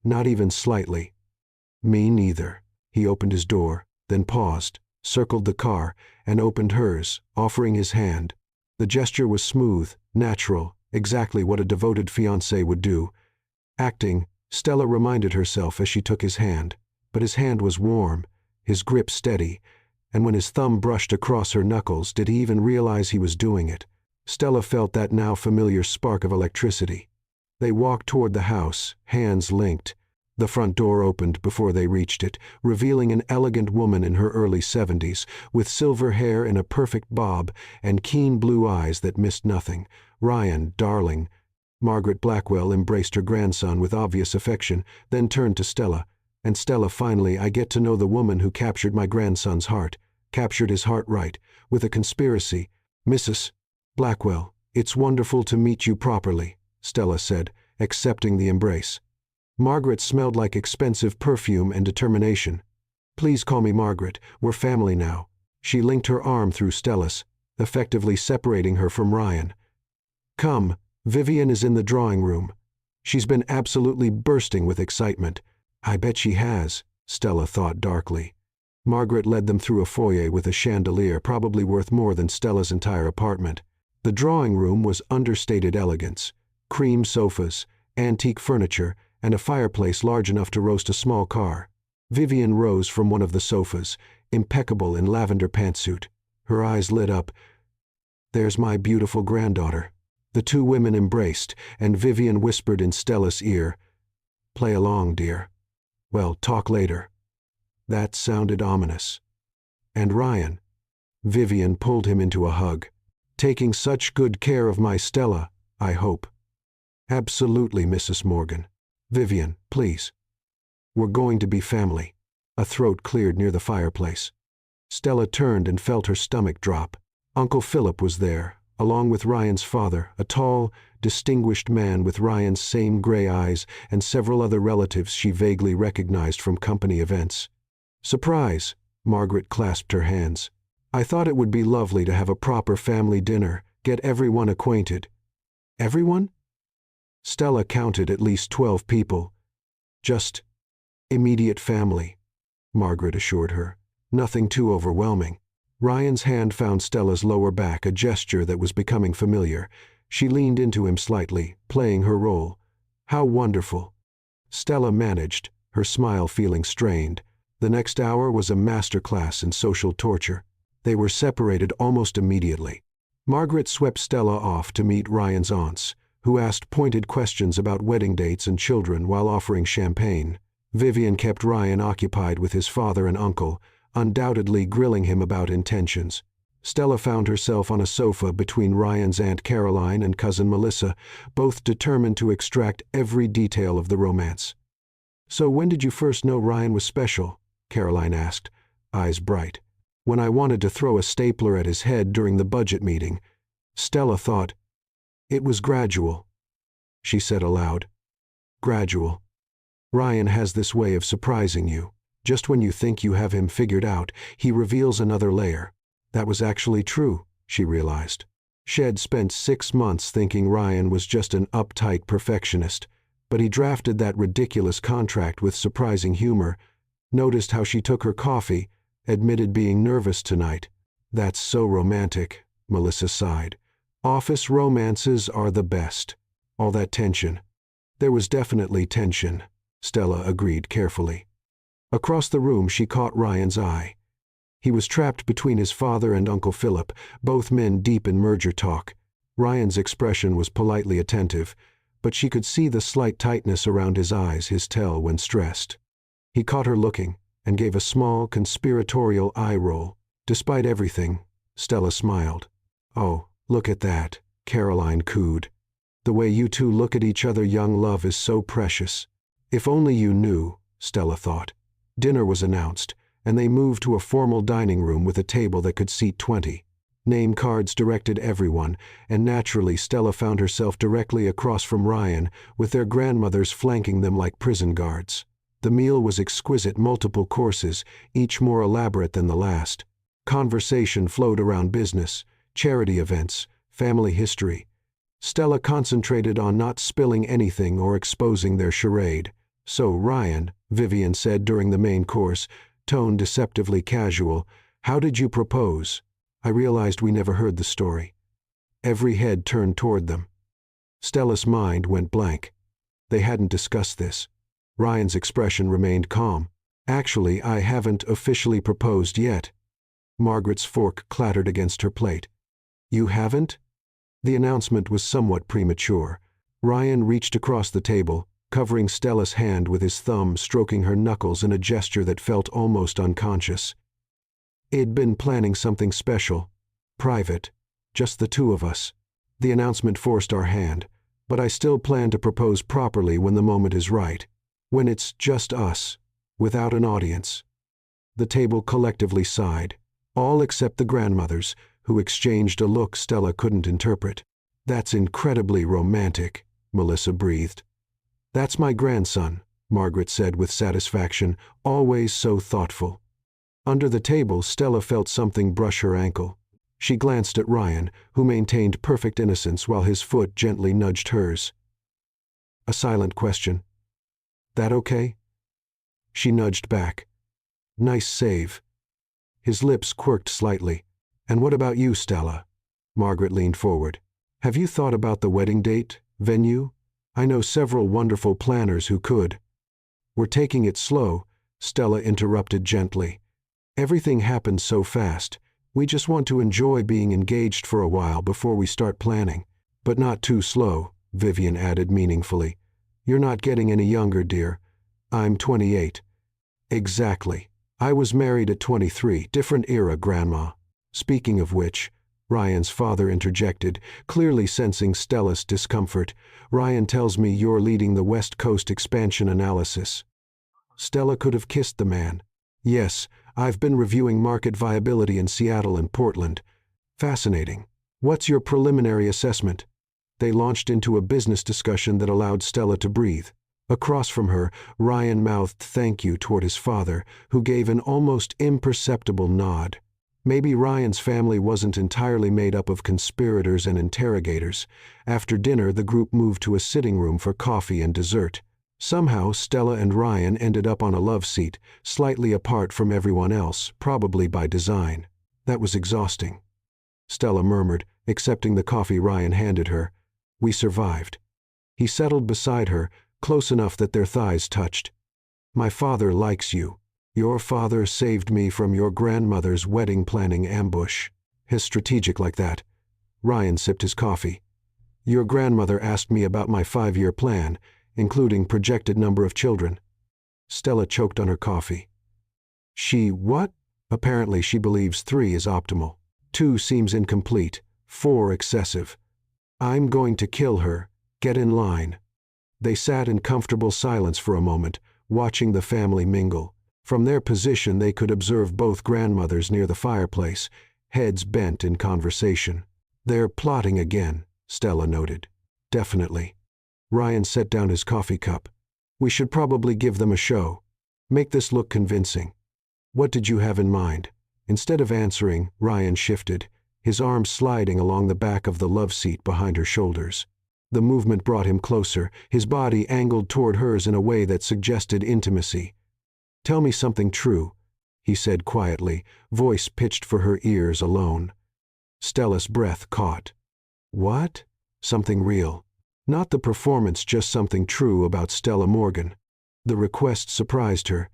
S1: "Not even slightly." "Me neither." He opened his door, then paused, circled the car, and opened hers, offering his hand. The gesture was smooth, natural, exactly what a devoted fiancé would do. Acting, Stella reminded herself as she took his hand, but his hand was warm, his grip steady, And when his thumb brushed across her knuckles, did he even realize he was doing it? Stella felt that now familiar spark of electricity. They walked toward the house, hands linked. The front door opened before they reached it, revealing an elegant woman in her early 70s, with silver hair in a perfect bob and keen blue eyes that missed nothing. "Ryan, darling." Margaret Blackwell embraced her grandson with obvious affection, then turned to Stella. "And Stella, finally, I get to know the woman who captured my grandson's heart. Captured his heart right, with a conspiracy. Mrs. Blackwell, it's wonderful to meet you properly," Stella said, accepting the embrace. Margaret smelled like expensive perfume and determination. "Please call me Margaret. We're family now." She linked her arm through Stella's, effectively separating her from Ryan. "Come, Vivian is in the drawing room." She's been absolutely bursting with excitement. "I bet she has," Stella thought darkly. Margaret led them through a foyer with a chandelier probably worth more than Stella's entire apartment. The drawing room was understated elegance. Cream sofas, antique furniture, and a fireplace large enough to roast a small car. Vivian rose from one of the sofas, impeccable in lavender pantsuit. Her eyes lit up. "There's my beautiful granddaughter." The two women embraced, and Vivian whispered in Stella's ear, "Play along, dear. Well, talk later." That sounded ominous. "And Ryan." Vivian pulled him into a hug. "Taking such good care of my Stella, I hope." "Absolutely, Mrs. Morgan." "Vivian, please. We're going to be family." A throat cleared near the fireplace. Stella turned and felt her stomach drop. Uncle Philip was there, along with Ryan's father, a tall, distinguished man with Ryan's same gray eyes, and several other relatives she vaguely recognized from company events. "Surprise!" Margaret clasped her hands. "I thought it would be lovely to have a proper family dinner, get everyone acquainted." "Everyone?" Stella counted at least 12 people. "Just immediate family," Margaret assured her. "Nothing too overwhelming." Ryan's hand found Stella's lower back, a gesture that was becoming familiar. She leaned into him slightly, playing her role. "How wonderful." Stella managed, her smile feeling strained. The next hour was a master class in social torture. They were separated almost immediately. Margaret swept Stella off to meet Ryan's aunts, who asked pointed questions about wedding dates and children while offering champagne. Vivian kept Ryan occupied with his father and uncle, undoubtedly grilling him about intentions. Stella found herself on a sofa between Ryan's Aunt Caroline and cousin Melissa, both determined to extract every detail of the romance. "So when did you first know Ryan was special?" Caroline asked, eyes bright. "When I wanted to throw a stapler at his head during the budget meeting." Stella thought. "It was gradual," she said aloud. "Gradual. Ryan has this way of surprising you. Just when you think you have him figured out, he reveals another layer." That was actually true, she realized. She had spent 6 months thinking Ryan was just an uptight perfectionist, but he drafted that ridiculous contract with surprising humor, noticed how she took her coffee, admitted being nervous tonight. "That's so romantic," Melissa sighed. "Office romances are the best. All that tension." There was definitely tension, Stella agreed carefully. Across the room she caught Ryan's eye. He was trapped between his father and Uncle Philip, both men deep in merger talk. Ryan's expression was politely attentive, but she could see the slight tightness around his eyes, his tell when stressed. He caught her looking, and gave a small, conspiratorial eye roll. "Despite everything," Stella smiled. "Oh, look at that," Caroline cooed. "The way you two look at each other, young love, is so precious." If only you knew, Stella thought. Dinner was announced, and they moved to a formal dining room with a table that could seat 20. Name cards directed everyone, and naturally Stella found herself directly across from Ryan, with their grandmothers flanking them like prison guards. The meal was exquisite, multiple courses, each more elaborate than the last. Conversation flowed around business, charity events, family history. Stella concentrated on not spilling anything or exposing their charade. "So, Ryan," Vivian said during the main course, tone deceptively casual, "how did you propose? I realized we never heard the story." Every head turned toward them. Stella's mind went blank. They hadn't discussed this. Ryan's expression remained calm. "Actually, I haven't officially proposed yet." Margaret's fork clattered against her plate. You haven't? The announcement was somewhat premature. Ryan reached across the table, covering Stella's hand with his thumb, stroking her knuckles in a gesture that felt almost unconscious. He'd been planning something special, private, just the two of us. The announcement forced our hand, but I still plan to propose properly when the moment is right, when it's just us, without an audience. The table collectively sighed, all except the grandmothers, who exchanged a look Stella couldn't interpret. That's incredibly romantic, Melissa breathed. That's my grandson, Margaret said with satisfaction, always so thoughtful. Under the table, Stella felt something brush her ankle. She glanced at Ryan, who maintained perfect innocence while his foot gently nudged hers. A silent question. That okay? She nudged back. Nice save. His lips quirked slightly. And what about you, Stella? Margaret leaned forward. Have you thought about the wedding date, venue? I know several wonderful planners who could. We're taking it slow, Stella interrupted gently. Everything happened so fast. We just want to enjoy being engaged for a while before we start planning. But not too slow, Vivian added meaningfully. You're not getting any younger, dear. I'm 28. Exactly. I was married at 23, different era, Grandma. Speaking of which, Ryan's father interjected, clearly sensing Stella's discomfort. Ryan tells me you're leading the West Coast expansion analysis. Stella could have kissed the man. Yes, I've been reviewing market viability in Seattle and Portland. Fascinating. What's your preliminary assessment? They launched into a business discussion that allowed Stella to breathe. Across from her, Ryan mouthed thank you toward his father, who gave an almost imperceptible nod. Maybe Ryan's family wasn't entirely made up of conspirators and interrogators. After dinner, the group moved to a sitting room for coffee and dessert. Somehow, Stella and Ryan ended up on a love seat, slightly apart from everyone else, probably by design. That was exhausting. Stella murmured, accepting the coffee Ryan handed her. We survived. He settled beside her, close enough that their thighs touched. My father likes you. Your father saved me from your grandmother's wedding planning ambush. He's strategic like that. Ryan sipped his coffee. Your grandmother asked me about my 5-year plan, including projected number of children. Stella choked on her coffee. She what? Apparently she believes 3 is optimal. 2 seems incomplete, 4 excessive. I'm going to kill her. Get in line. They sat in comfortable silence for a moment, watching the family mingle. From their position they could observe both grandmothers near the fireplace, heads bent in conversation. They're plotting again, Stella noted. Definitely. Ryan set down his coffee cup. We should probably give them a show. Make this look convincing. What did you have in mind? Instead of answering, Ryan shifted, his arms sliding along the back of the love seat behind her shoulders. The movement brought him closer, his body angled toward hers in a way that suggested intimacy. Tell me something true, he said quietly, voice pitched for her ears alone. Stella's breath caught. What? Something real. Not the performance, just something true about Stella Morgan. The request surprised her.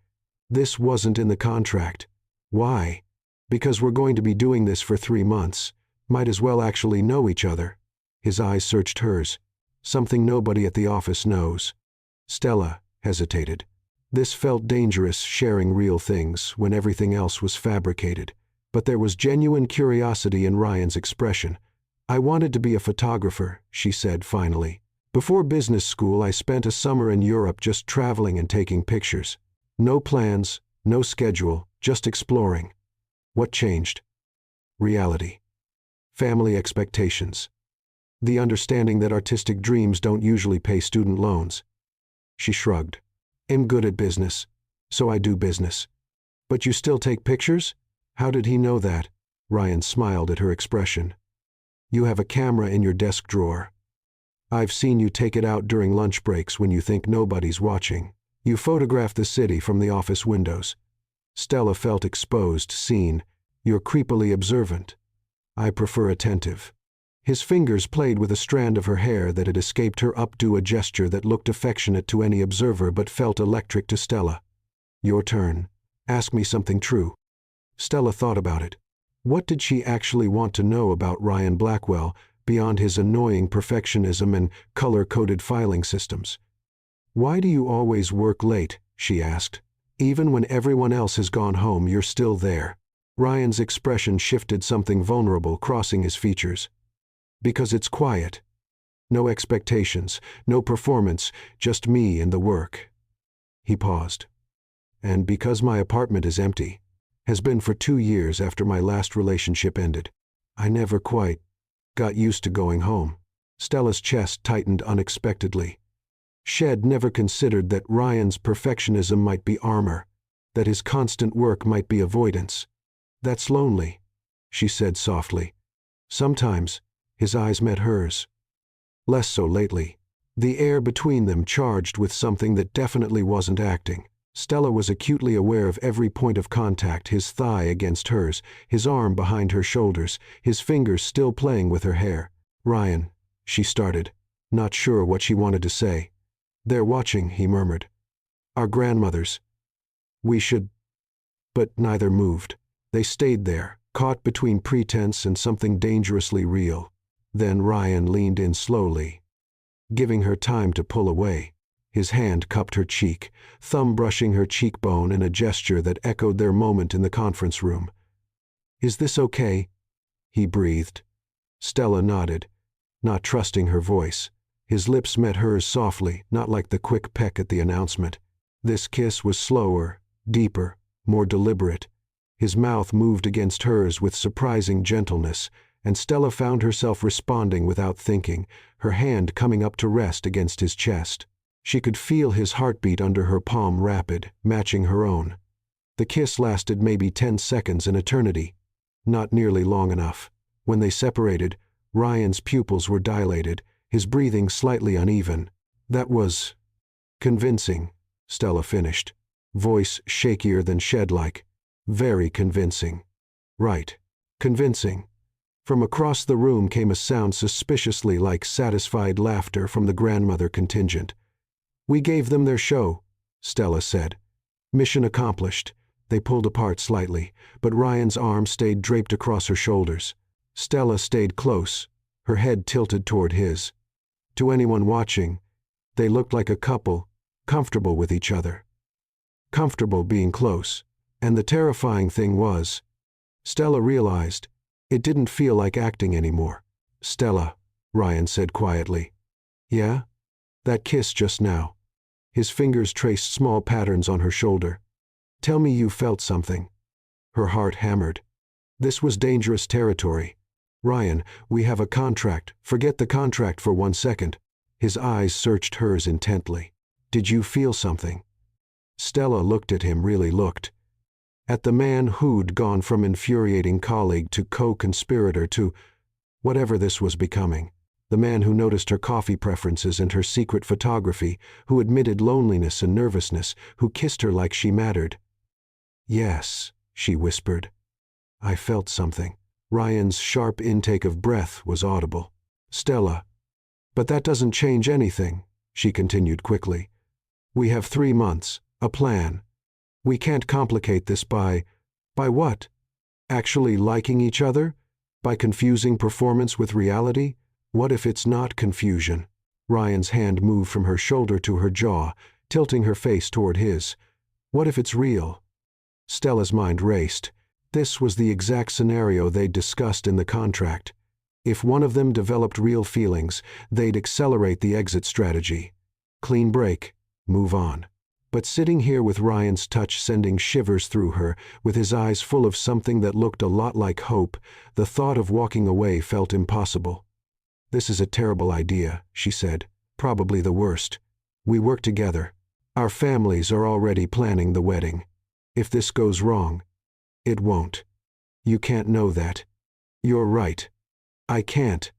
S1: This wasn't in the contract. Why? Because we're going to be doing this for 3 months. Might as well actually know each other. His eyes searched hers. Something nobody at the office knows. Stella hesitated. This felt dangerous, sharing real things when everything else was fabricated. But there was genuine curiosity in Ryan's expression. I wanted to be a photographer, she said finally. Before business school, I spent a summer in Europe just traveling and taking pictures. No plans, no schedule, just exploring. What changed? Reality. Family expectations. The understanding that artistic dreams don't usually pay student loans. She shrugged. I'm good at business, so I do business. But you still take pictures? How did he know that? Ryan smiled at her expression. You have a camera in your desk drawer. I've seen you take it out during lunch breaks when you think nobody's watching. You photograph the city from the office windows. Stella felt exposed, seen. You're creepily observant. I prefer attentive. His fingers played with a strand of her hair that had escaped her updo, a gesture that looked affectionate to any observer but felt electric to Stella. Your turn. Ask me something true. Stella thought about it. What did she actually want to know about Ryan Blackwell beyond his annoying perfectionism and color-coded filing systems? "Why do you always work late?" she asked. "Even when everyone else has gone home, you're still there." Ryan's expression shifted, something vulnerable crossing his features. "Because it's quiet. No expectations, no performance, just me and the work." He paused. "And because my apartment is empty. Has been for 2 years after my last relationship ended. I never quite got used to going home." Stella's chest tightened unexpectedly. She'd never considered that Ryan's perfectionism might be armor, that his constant work might be avoidance. "That's lonely," she said softly. "Sometimes." His eyes met hers. Less so lately. The air between them charged with something that definitely wasn't acting. Stella was acutely aware of every point of contact, his thigh against hers, his arm behind her shoulders, his fingers still playing with her hair. "Ryan," she started, not sure what she wanted to say. "They're watching," he murmured. "Our grandmothers. We should—" But neither moved. They stayed there, caught between pretense and something dangerously real. Then Ryan leaned in slowly, giving her time to pull away. His hand cupped her cheek, thumb brushing her cheekbone in a gesture that echoed their moment in the conference room. "Is this okay?" he breathed. Stella nodded, not trusting her voice. His lips met hers softly, not like the quick peck at the announcement. This kiss was slower, deeper, more deliberate. His mouth moved against hers with surprising gentleness, and Stella found herself responding without thinking, her hand coming up to rest against his chest. She could feel his heartbeat under her palm, rapid, matching her own. The kiss lasted maybe 10 seconds, an eternity. Not nearly long enough. When they separated, Ryan's pupils were dilated, his breathing slightly uneven. "That was convincing," Stella finished, voice shakier than shed-like. "Very convincing." "Right. Convincing." From across the room came a sound suspiciously like satisfied laughter from the grandmother contingent. "We gave them their show," Stella said. "Mission accomplished." They pulled apart slightly, but Ryan's arm stayed draped across her shoulders. Stella stayed close, her head tilted toward his. To anyone watching, they looked like a couple, comfortable with each other. Comfortable being close. And the terrifying thing was, Stella realized, it didn't feel like acting anymore. "Stella," Ryan said quietly. "Yeah? That kiss just now." His fingers traced small patterns on her shoulder. "Tell me you felt something." Her heart hammered. This was dangerous territory. "Ryan, we have a contract." "Forget the contract for 1 second. His eyes searched hers intently. "Did you feel something?" Stella looked at him, really looked. At the man who'd gone from infuriating colleague to co-conspirator to whatever this was becoming. The man who noticed her coffee preferences and her secret photography, who admitted loneliness and nervousness, who kissed her like she mattered. "Yes," she whispered. "I felt something." Ryan's sharp intake of breath was audible. "Stella, but that doesn't change anything," she continued quickly. "We have 3 months, a plan. We can't complicate this by what? Actually liking each other? By confusing performance with reality? What if it's not confusion?" Ryan's hand moved from her shoulder to her jaw, tilting her face toward his. "What if it's real?" Stella's mind raced. This was the exact scenario they'd discussed in the contract. If one of them developed real feelings, they'd accelerate the exit strategy. Clean break, move on. But sitting here with Ryan's touch sending shivers through her, with his eyes full of something that looked a lot like hope, the thought of walking away felt impossible. "This is a terrible idea," she said. "Probably the worst. We work together. Our families are already planning the wedding. If this goes wrong, it won't. You can't know that." "You're right. I can't."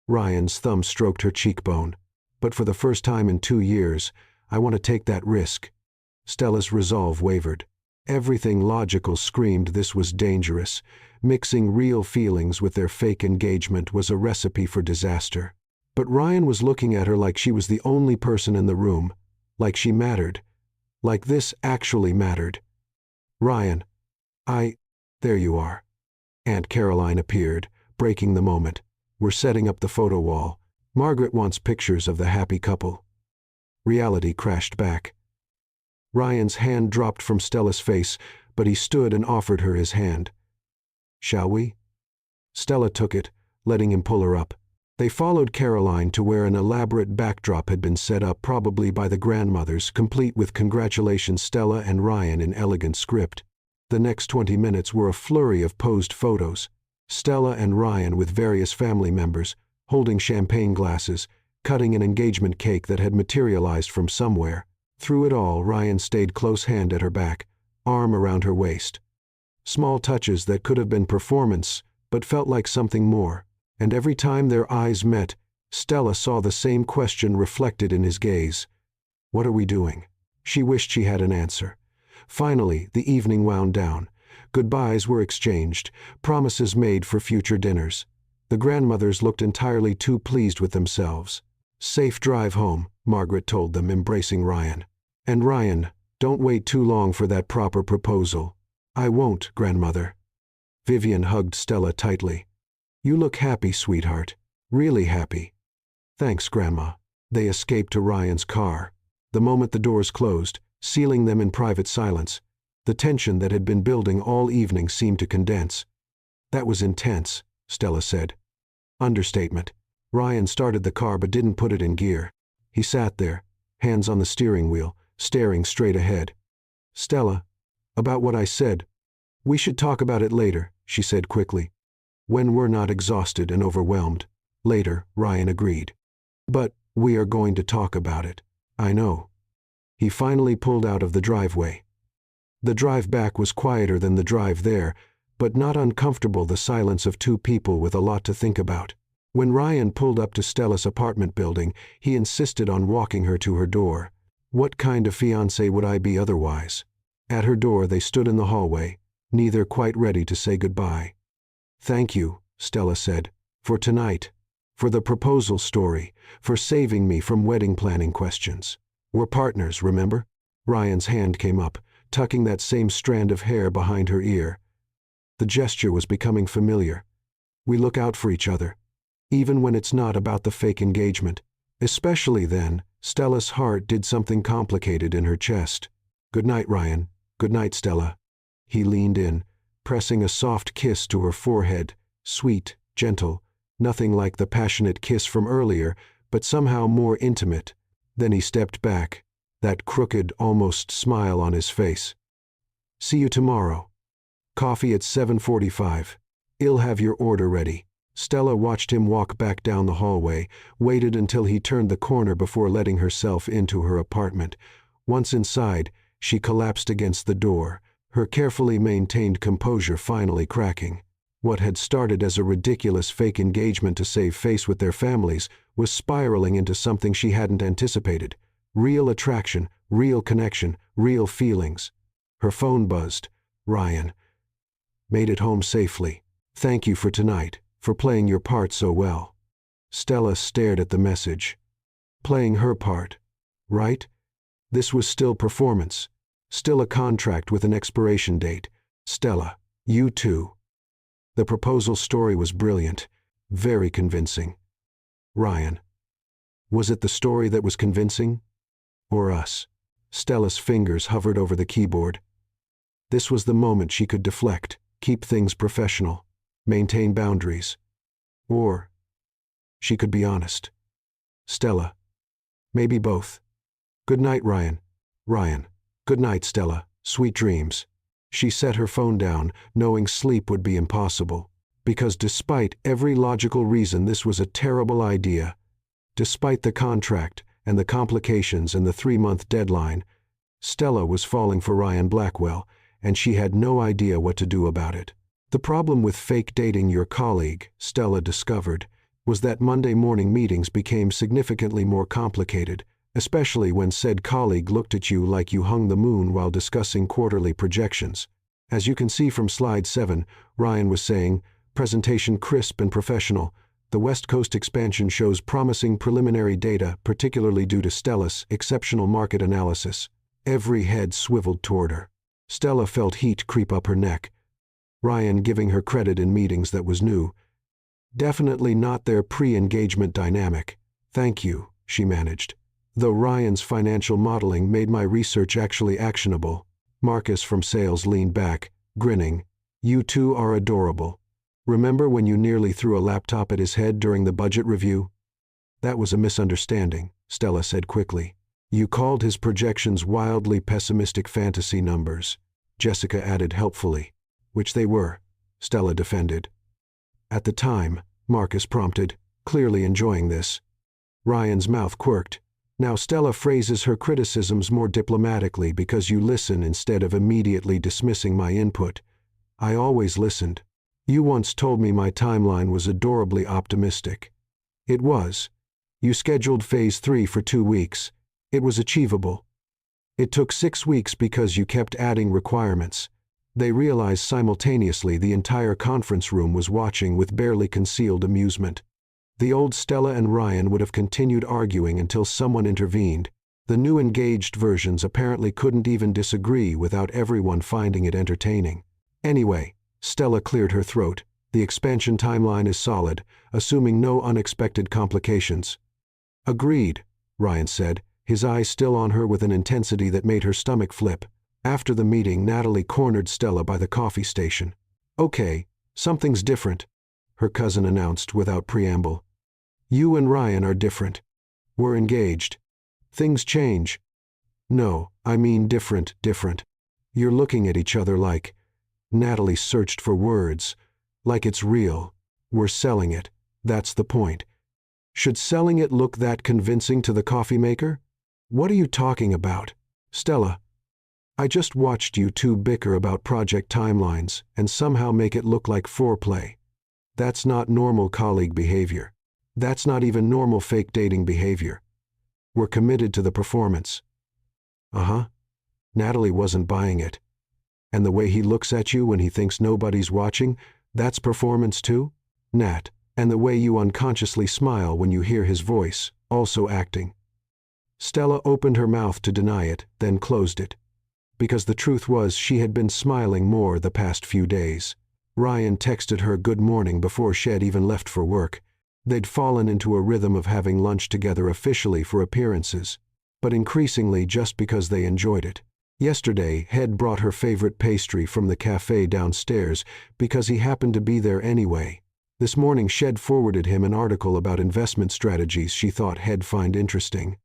S1: Ryan's thumb stroked her cheekbone. "But for the first time in 2 years, I want to take that risk." Stella's resolve wavered. Everything logical screamed this was dangerous. Mixing real feelings with their fake engagement was a recipe for disaster. But Ryan was looking at her like she was the only person in the room, like she mattered, like this actually mattered. "Ryan, there you are." Aunt Caroline appeared, breaking the moment. We're setting up the photo wall. Margaret wants pictures of the happy couple. Reality crashed back. Ryan's hand dropped from Stella's face, but he stood and offered her his hand. Shall we? Stella took it, letting him pull her up. They followed Caroline to where an elaborate backdrop had been set up, probably by the grandmothers, complete with "Congratulations Stella" and Ryan in elegant script. The next 20 minutes were a flurry of posed photos. Stella and Ryan with various family members, holding champagne glasses, cutting an engagement cake that had materialized from somewhere. Through it all, Ryan stayed close, hand at her back, arm around her waist. Small touches that could have been performance, but felt like something more. And every time their eyes met, Stella saw the same question reflected in his gaze. What are we doing? She wished she had an answer. Finally, the evening wound down. Goodbyes were exchanged, promises made for future dinners. The grandmothers looked entirely too pleased with themselves. Safe drive home, Margaret told them, embracing Ryan. And Ryan, don't wait too long for that proper proposal. I won't, grandmother. Vivian hugged Stella tightly. You look happy, sweetheart. Really happy. Thanks, Grandma. They escaped to Ryan's car. The moment the doors closed, sealing them in private silence, the tension that had been building all evening seemed to condense. That was intense, Stella said. Understatement. Ryan started the car but didn't put it in gear. He sat there, hands on the steering wheel, staring straight ahead. Stella, about what I said. We should talk about it later, she said quickly. When we're not exhausted and overwhelmed. Later, Ryan agreed. But we are going to talk about it. I know. He finally pulled out of the driveway. The drive back was quieter than the drive there, but not uncomfortable, the silence of two people with a lot to think about. When Ryan pulled up to Stella's apartment building, he insisted on walking her to her door. What kind of fiancé would I be otherwise? At her door they stood in the hallway, neither quite ready to say goodbye. Thank you, Stella said, for tonight, for the proposal story, for saving me from wedding planning questions. We're partners, remember? Ryan's hand came up, tucking that same strand of hair behind her ear. The gesture was becoming familiar. We look out for each other, even when it's not about the fake engagement. Especially then, Stella's heart did something complicated in her chest. Good night, Ryan. Good night, Stella. He leaned in, pressing a soft kiss to her forehead, sweet, gentle, nothing like the passionate kiss from earlier, but somehow more intimate. Then he stepped back, that crooked, almost smile on his face. See you tomorrow. Coffee at 7:45. I'll have your order ready. Stella watched him walk back down the hallway, waited until he turned the corner before letting herself into her apartment. Once inside, she collapsed against the door, her carefully maintained composure finally cracking. What had started as a ridiculous fake engagement to save face with their families was spiraling into something she hadn't anticipated. Real attraction, real connection, real feelings. Her phone buzzed. Ryan. Made it home safely. Thank you for tonight, for playing your part so well. Stella stared at the message. Playing her part, right? This was still performance. Still a contract with an expiration date. Stella, you too. The proposal story was brilliant, very convincing. Ryan. Was it the story that was convincing? Or us? Stella's fingers hovered over the keyboard. This was the moment she could deflect, keep things professional, maintain boundaries. Or she could be honest. Stella. Maybe both. Good night, Ryan. Ryan. Good night, Stella. Sweet dreams. She set her phone down, knowing sleep would be impossible. Because despite every logical reason this was a terrible idea, despite the contract and the complications and the 3-month deadline, Stella was falling for Ryan Blackwell, and she had no idea what to do about it. The problem with fake dating your colleague, Stella discovered, was that Monday morning meetings became significantly more complicated, especially when said colleague looked at you like you hung the moon while discussing quarterly projections. As you can see from slide 7, Ryan was saying, presentation crisp and professional. The West Coast expansion shows promising preliminary data, particularly due to Stella's exceptional market analysis. Every head swiveled toward her. Stella felt heat creep up her neck. Ryan giving her credit in meetings that was new. Definitely not their pre-engagement dynamic. Thank you, she managed. Though Ryan's financial modeling made my research actually actionable. Marcus from sales leaned back, grinning. You two are adorable. Remember when you nearly threw a laptop at his head during the budget review? That was a misunderstanding, Stella said quickly. You called his projections wildly pessimistic fantasy numbers, Jessica added helpfully. Which they were, Stella defended. At the time, Marcus prompted, clearly enjoying this. Ryan's mouth quirked. Now Stella phrases her criticisms more diplomatically because you listen instead of immediately dismissing my input. I always listened. You once told me my timeline was adorably optimistic. It was. You scheduled Phase 3 for 2 weeks. It was achievable. It took 6 weeks because you kept adding requirements. They realized simultaneously the entire conference room was watching with barely concealed amusement. The old Stella and Ryan would have continued arguing until someone intervened. The new engaged versions apparently couldn't even disagree without everyone finding it entertaining. Anyway, Stella cleared her throat. The expansion timeline is solid, assuming no unexpected complications. Agreed, Ryan said, his eyes still on her with an intensity that made her stomach flip. After the meeting, Natalie cornered Stella by the coffee station. Okay, something's different, her cousin announced without preamble. You and Ryan are different. We're engaged. Things change. No, I mean different. You're looking at each other like… Natalie searched for words. Like it's real. We're selling it. That's the point. Should selling it look that convincing to the coffee maker? What are you talking about? Stella, I just watched you two bicker about project timelines and somehow make it look like foreplay. That's not normal colleague behavior. That's not even normal fake dating behavior. We're committed to the performance. Uh-huh. Natalie wasn't buying it. And the way he looks at you when he thinks nobody's watching, that's performance too? Nat, and the way you unconsciously smile when you hear his voice, also acting. Stella opened her mouth to deny it, then closed it. Because the truth was she had been smiling more the past few days. Ryan texted her good morning before Shed even left for work. They'd fallen into a rhythm of having lunch together officially for appearances, but increasingly just because they enjoyed it. Yesterday, Head brought her favorite pastry from the cafe downstairs because he happened to be there anyway. This morning Shed forwarded him an article about investment strategies she thought He'd find interesting.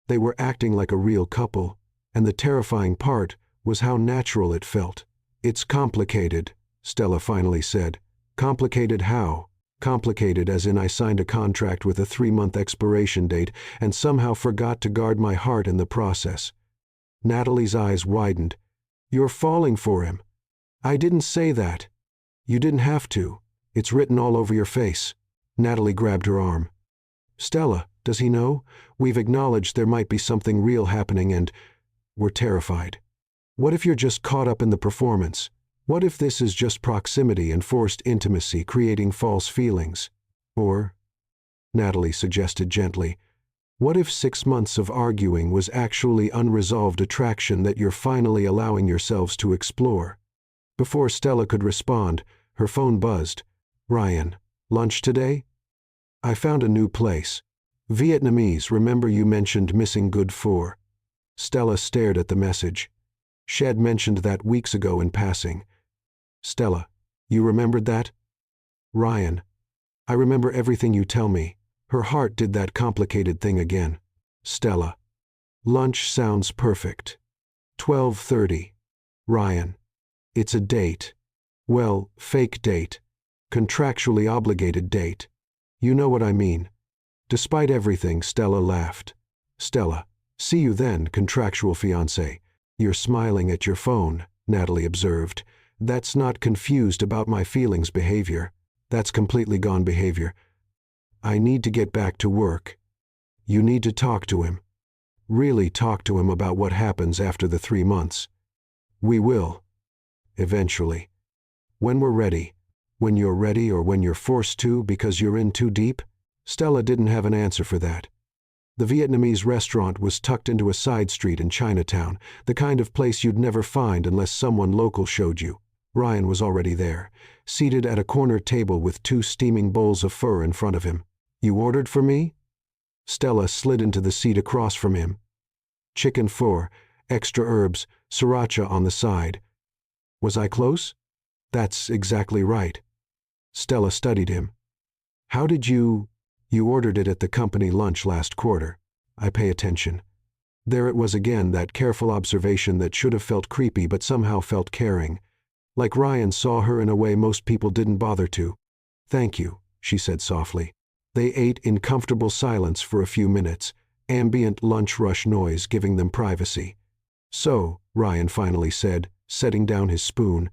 S1: They were acting like a real couple, and the terrifying part was how natural it felt. It's complicated, Stella finally said. Complicated how? Complicated as in I signed a contract with a 3-month expiration date and somehow forgot to guard my heart in the process. Natalie's eyes widened. You're falling for him. I didn't say that. You didn't have to. It's written all over your face. Natalie grabbed her arm. Stella, does he know? We've acknowledged there might be something real happening and we're terrified. What if you're just caught up in the performance? What if this is just proximity and forced intimacy creating false feelings? Or, Natalie suggested gently, what if 6 months of arguing was actually unresolved attraction that you're finally allowing yourselves to explore? Before Stella could respond, her phone buzzed. Ryan, lunch today? I found a new place. Vietnamese, remember you mentioned missing good for? Stella stared at the message. Shed mentioned that weeks ago in passing. Stella, you remembered that? Ryan, I remember everything you tell me. Her heart did that complicated thing again. Stella, lunch sounds perfect. 12:30. Ryan, it's a date. Well, fake date. Contractually obligated date. You know what I mean. Despite everything, Stella laughed. Stella, see you then, contractual fiancé. You're smiling at your phone, Natalie observed. That's not confused about my feelings behavior. That's completely gone behavior. I need to get back to work. You need to talk to him. Really talk to him about what happens after the 3 months. We will. Eventually. When we're ready. When you're ready or when you're forced to because you're in too deep? Stella didn't have an answer for that. The Vietnamese restaurant was tucked into a side street in Chinatown, the kind of place you'd never find unless someone local showed you. Ryan was already there, seated at a corner table with 2 steaming bowls of fur in front of him. "You ordered for me?" Stella slid into the seat across from him. "Chicken pho, extra herbs, sriracha on the side. Was I close?" "That's exactly right." Stella studied him. "How did you—" "You ordered it at the company lunch last quarter. I pay attention." There it was again, that careful observation that should have felt creepy but somehow felt caring. Like Ryan saw her in a way most people didn't bother to. "Thank you," she said softly. They ate in comfortable silence for a few minutes, ambient lunch rush noise giving them privacy. "So," Ryan finally said, setting down his spoon,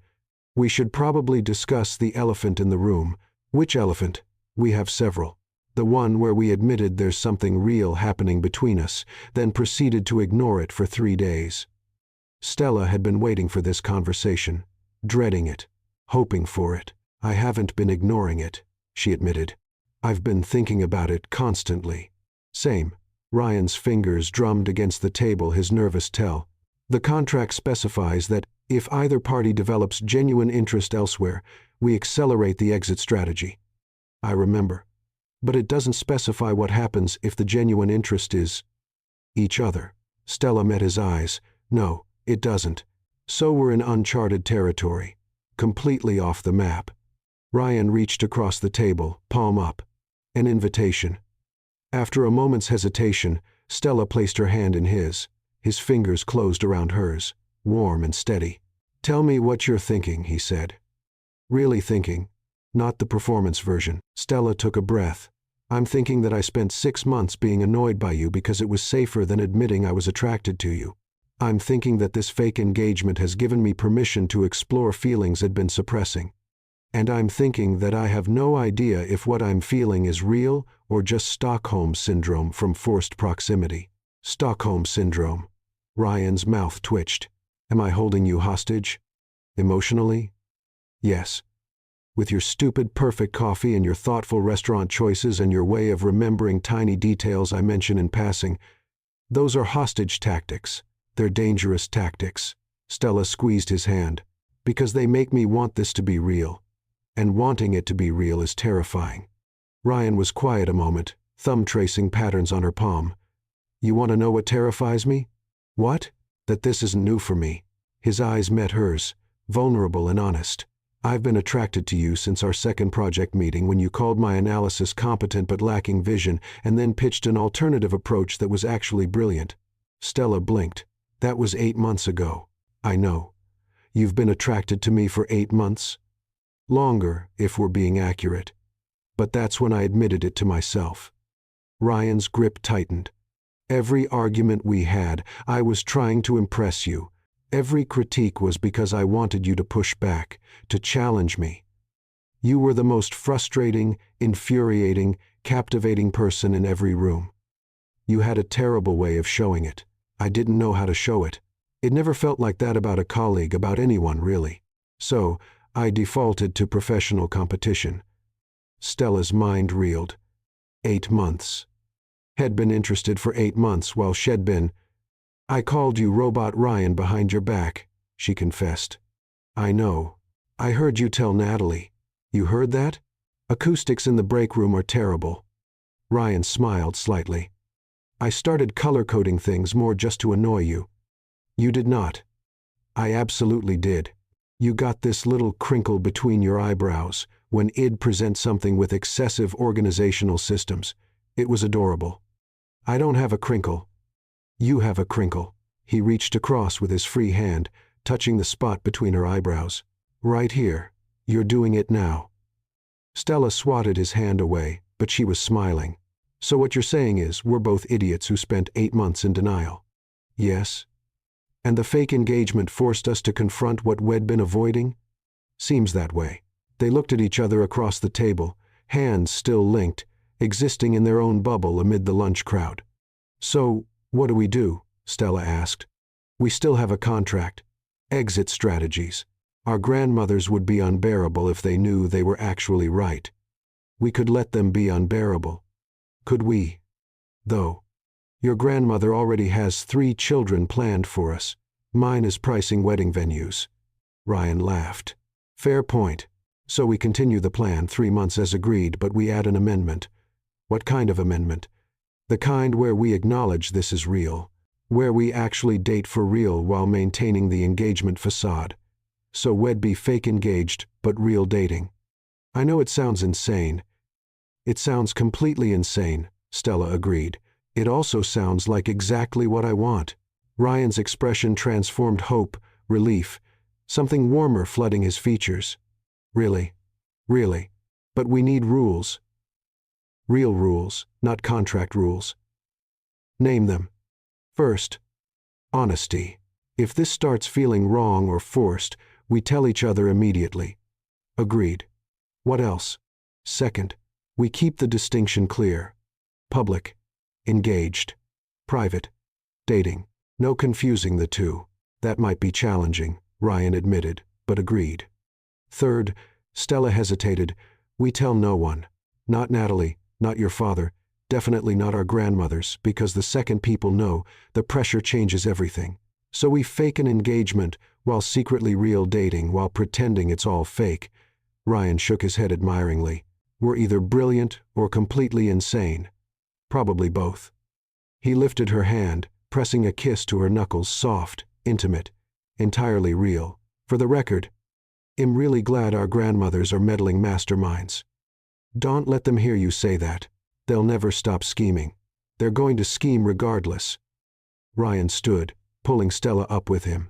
S1: "we should probably discuss the elephant in the room." "Which elephant?" "We have several. The one where we admitted there's something real happening between us, then proceeded to ignore it for 3 days." Stella had been waiting for this conversation, dreading it, hoping for it. "I haven't been ignoring it," she admitted. "I've been thinking about it constantly." "Same." Ryan's fingers drummed against the table, his nervous tell. "The contract specifies that if either party develops genuine interest elsewhere, we accelerate the exit strategy." "I remember. But it doesn't specify what happens if the genuine interest is each other." Stella met his eyes. "No, it doesn't. So we're in uncharted territory, completely off the map." Ryan reached across the table, palm up. "An invitation." After a moment's hesitation, Stella placed her hand in his. His fingers closed around hers, warm and steady. "Tell me what you're thinking," he said. "Really thinking, not the performance version." Stella took a breath. "I'm thinking that I spent 6 months being annoyed by you because it was safer than admitting I was attracted to you. I'm thinking that this fake engagement has given me permission to explore feelings I'd been suppressing. And I'm thinking that I have no idea if what I'm feeling is real or just Stockholm Syndrome from forced proximity." "Stockholm Syndrome." Ryan's mouth twitched. "Am I holding you hostage? Emotionally?" "Yes. With your stupid perfect coffee and your thoughtful restaurant choices and your way of remembering tiny details I mention in passing. Those are hostage tactics. They're dangerous tactics." Stella squeezed his hand. "Because they make me want this to be real. And wanting it to be real is terrifying." Ryan was quiet a moment, thumb tracing patterns on her palm. "You want to know what terrifies me?" "What?" "That this isn't new for me." His eyes met hers, vulnerable and honest. "I've been attracted to you since our second project meeting, when you called my analysis competent but lacking vision, and then pitched an alternative approach that was actually brilliant." Stella blinked. "That was 8 months ago." "I know. You've been attracted to me for 8 months? Longer, if we're being accurate. But that's when I admitted it to myself." Ryan's grip tightened. "Every argument we had, I was trying to impress you. Every critique was because I wanted you to push back, to challenge me. You were the most frustrating, infuriating, captivating person in every room. You had a terrible way of showing it. I didn't know how to show it. It never felt like that about a colleague, about anyone really. So, I defaulted to professional competition." Stella's mind reeled. 8 months. Had been interested for 8 months while she'd been— "I called you Robot Ryan behind your back," she confessed. "I know. I heard you tell Natalie." "You heard that?" "Acoustics in the break room are terrible." Ryan smiled slightly. "I started color-coding things more just to annoy you." "You did not." "I absolutely did. You got this little crinkle between your eyebrows when I'd present something with excessive organizational systems. It was adorable." "I don't have a crinkle." "You have a crinkle." He reached across with his free hand, touching the spot between her eyebrows. "Right here. You're doing it now." Stella swatted his hand away, but she was smiling. "So what you're saying is we're both idiots who spent 8 months in denial." "Yes." "And the fake engagement forced us to confront what we'd been avoiding?" "Seems that way." They looked at each other across the table, hands still linked, existing in their own bubble amid the lunch crowd. "So, what do we do?" Stella asked. "We still have a contract. Exit strategies. Our grandmothers would be unbearable if they knew they were actually right. We could let them be unbearable. Could we? Though. Your grandmother already has 3 children planned for us. Mine is pricing wedding venues." Ryan laughed. Fair point. So we continue the plan 3 months as agreed, but we add an amendment. What kind of amendment? The kind where we acknowledge this is real. Where we actually date for real while maintaining the engagement facade. So we'd be fake engaged, but real dating. I know it sounds insane. It sounds completely insane, Stella agreed. It also sounds like exactly what I want. Ryan's expression transformed hope, relief, something warmer flooding his features. Really? Really? But we need rules. Real rules, not contract rules. Name them. First, honesty. If this starts feeling wrong or forced, we tell each other immediately. Agreed. What else? Second, we keep the distinction clear. Public, engaged, private, dating. No confusing the two. That might be challenging, Ryan admitted, but agreed. Third, Stella hesitated, we tell no one. Not Natalie, not your father, definitely not our grandmothers, because the second people know, the pressure changes everything. So we fake an engagement while secretly real dating while pretending it's all fake. Ryan shook his head admiringly. We're either brilliant or completely insane. Probably both. He lifted her hand, pressing a kiss to her knuckles, soft, intimate, entirely real. For the record, I'm really glad our grandmothers are meddling masterminds. Don't let them hear you say that. They'll never stop scheming. They're going to scheme regardless. Ryan stood, pulling Stella up with him.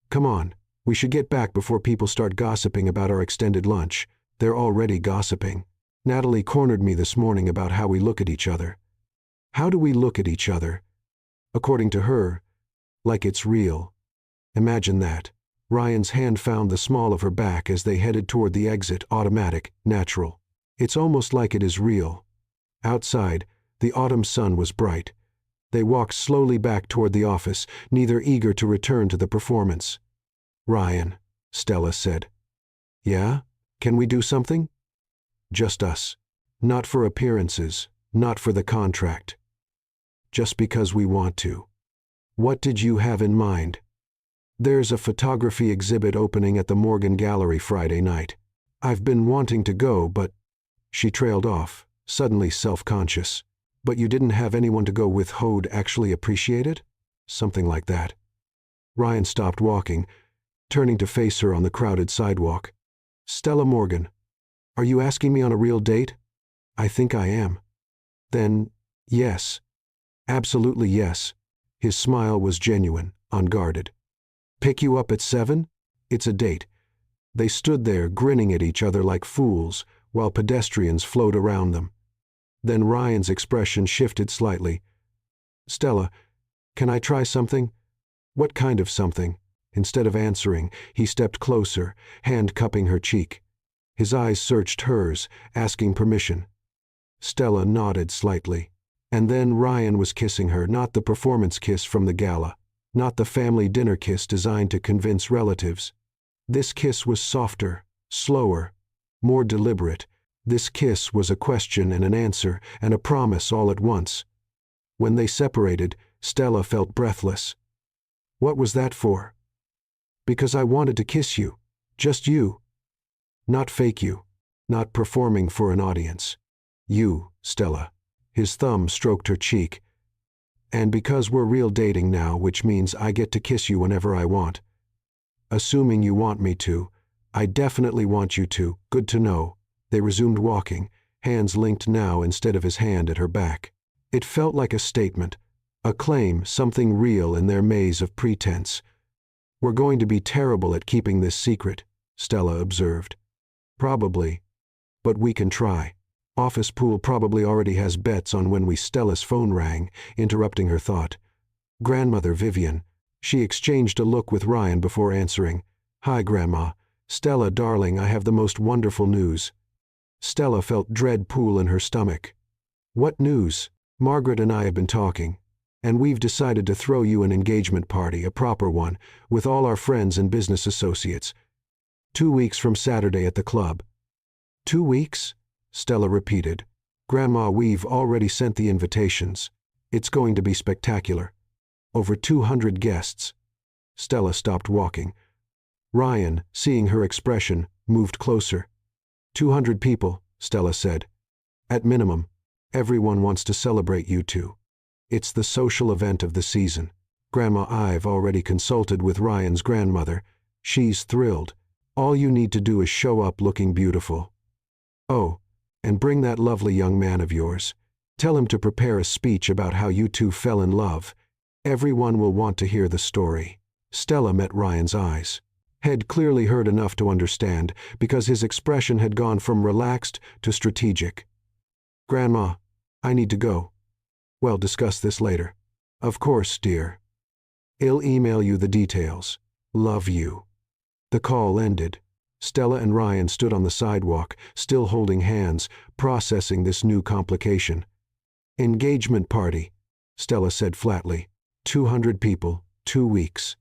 S1: Come on, we should get back before people start gossiping about our extended lunch. They're already gossiping. Natalie cornered me this morning about how we look at each other. How do we look at each other? According to her, like it's real. Imagine that. Ryan's hand found the small of her back as they headed toward the exit, automatic, natural. It's almost like it is real. Outside, the autumn sun was bright. They walked slowly back toward the office, neither eager to return to the performance. Ryan, Stella said. Yeah? Can we do something? Just us. Not for appearances, not for the contract. Just because we want to. What did you have in mind? There's a photography exhibit opening at the Morgan Gallery Friday night. I've been wanting to go, but... She trailed off, suddenly self-conscious. But you didn't have anyone to go with who'd actually appreciate it? Something like that. Ryan stopped walking, turning to face her on the crowded sidewalk. Stella Morgan, are you asking me on a real date? I think I am. Then, yes. Absolutely yes. His smile was genuine, unguarded. Pick you up at 7? It's a date. They stood there grinning at each other like fools while pedestrians flowed around them. Then Ryan's expression shifted slightly. Stella, can I try something? What kind of something? Instead of answering, he stepped closer, hand cupping her cheek. His eyes searched hers, asking permission. Stella nodded slightly. And then Ryan was kissing her, not the performance kiss from the gala, not the family dinner kiss designed to convince relatives. This kiss was softer, slower, more deliberate. This kiss was a question and an answer and a promise all at once. When they separated, Stella felt breathless. What was that for? Because I wanted to kiss you. Just you. Not fake you. Not performing for an audience. You, Stella. His thumb stroked her cheek. And because we're real dating now, which means I get to kiss you whenever I want. Assuming you want me to. I definitely want you to. Good to know. They resumed walking, hands linked now instead of his hand at her back. It felt like a statement, a claim, something real in their maze of pretense. We're going to be terrible at keeping this secret, Stella observed. Probably. But we can try. Office Pool probably already has bets on when Stella's phone rang, interrupting her thought. Grandmother Vivian. She exchanged a look with Ryan before answering. Hi, Grandma. Stella, darling, I have the most wonderful news. Stella felt dread pool in her stomach. What news? Margaret and I have been talking, and we've decided to throw you an engagement party, a proper one, with all our friends and business associates. 2 weeks from Saturday at the club. 2 weeks? Stella repeated. Grandma, we've already sent the invitations. It's going to be spectacular. Over 200 guests. Stella stopped walking. Ryan, seeing her expression, moved closer. 200 people, Stella said. At minimum. Everyone wants to celebrate you two. It's the social event of the season. Grandma I've already consulted with Ryan's grandmother. She's thrilled. All you need to do is show up looking beautiful. Oh, and bring that lovely young man of yours. Tell him to prepare a speech about how you two fell in love. Everyone will want to hear the story. Stella met Ryan's eyes. Had clearly heard enough to understand, because his expression had gone from relaxed to strategic. Grandma, I need to go. We'll discuss this later. Of course, dear. I'll email you the details. Love you. The call ended. Stella and Ryan stood on the sidewalk, still holding hands, processing this new complication. Engagement party, Stella said flatly. 200 people, 2 weeks.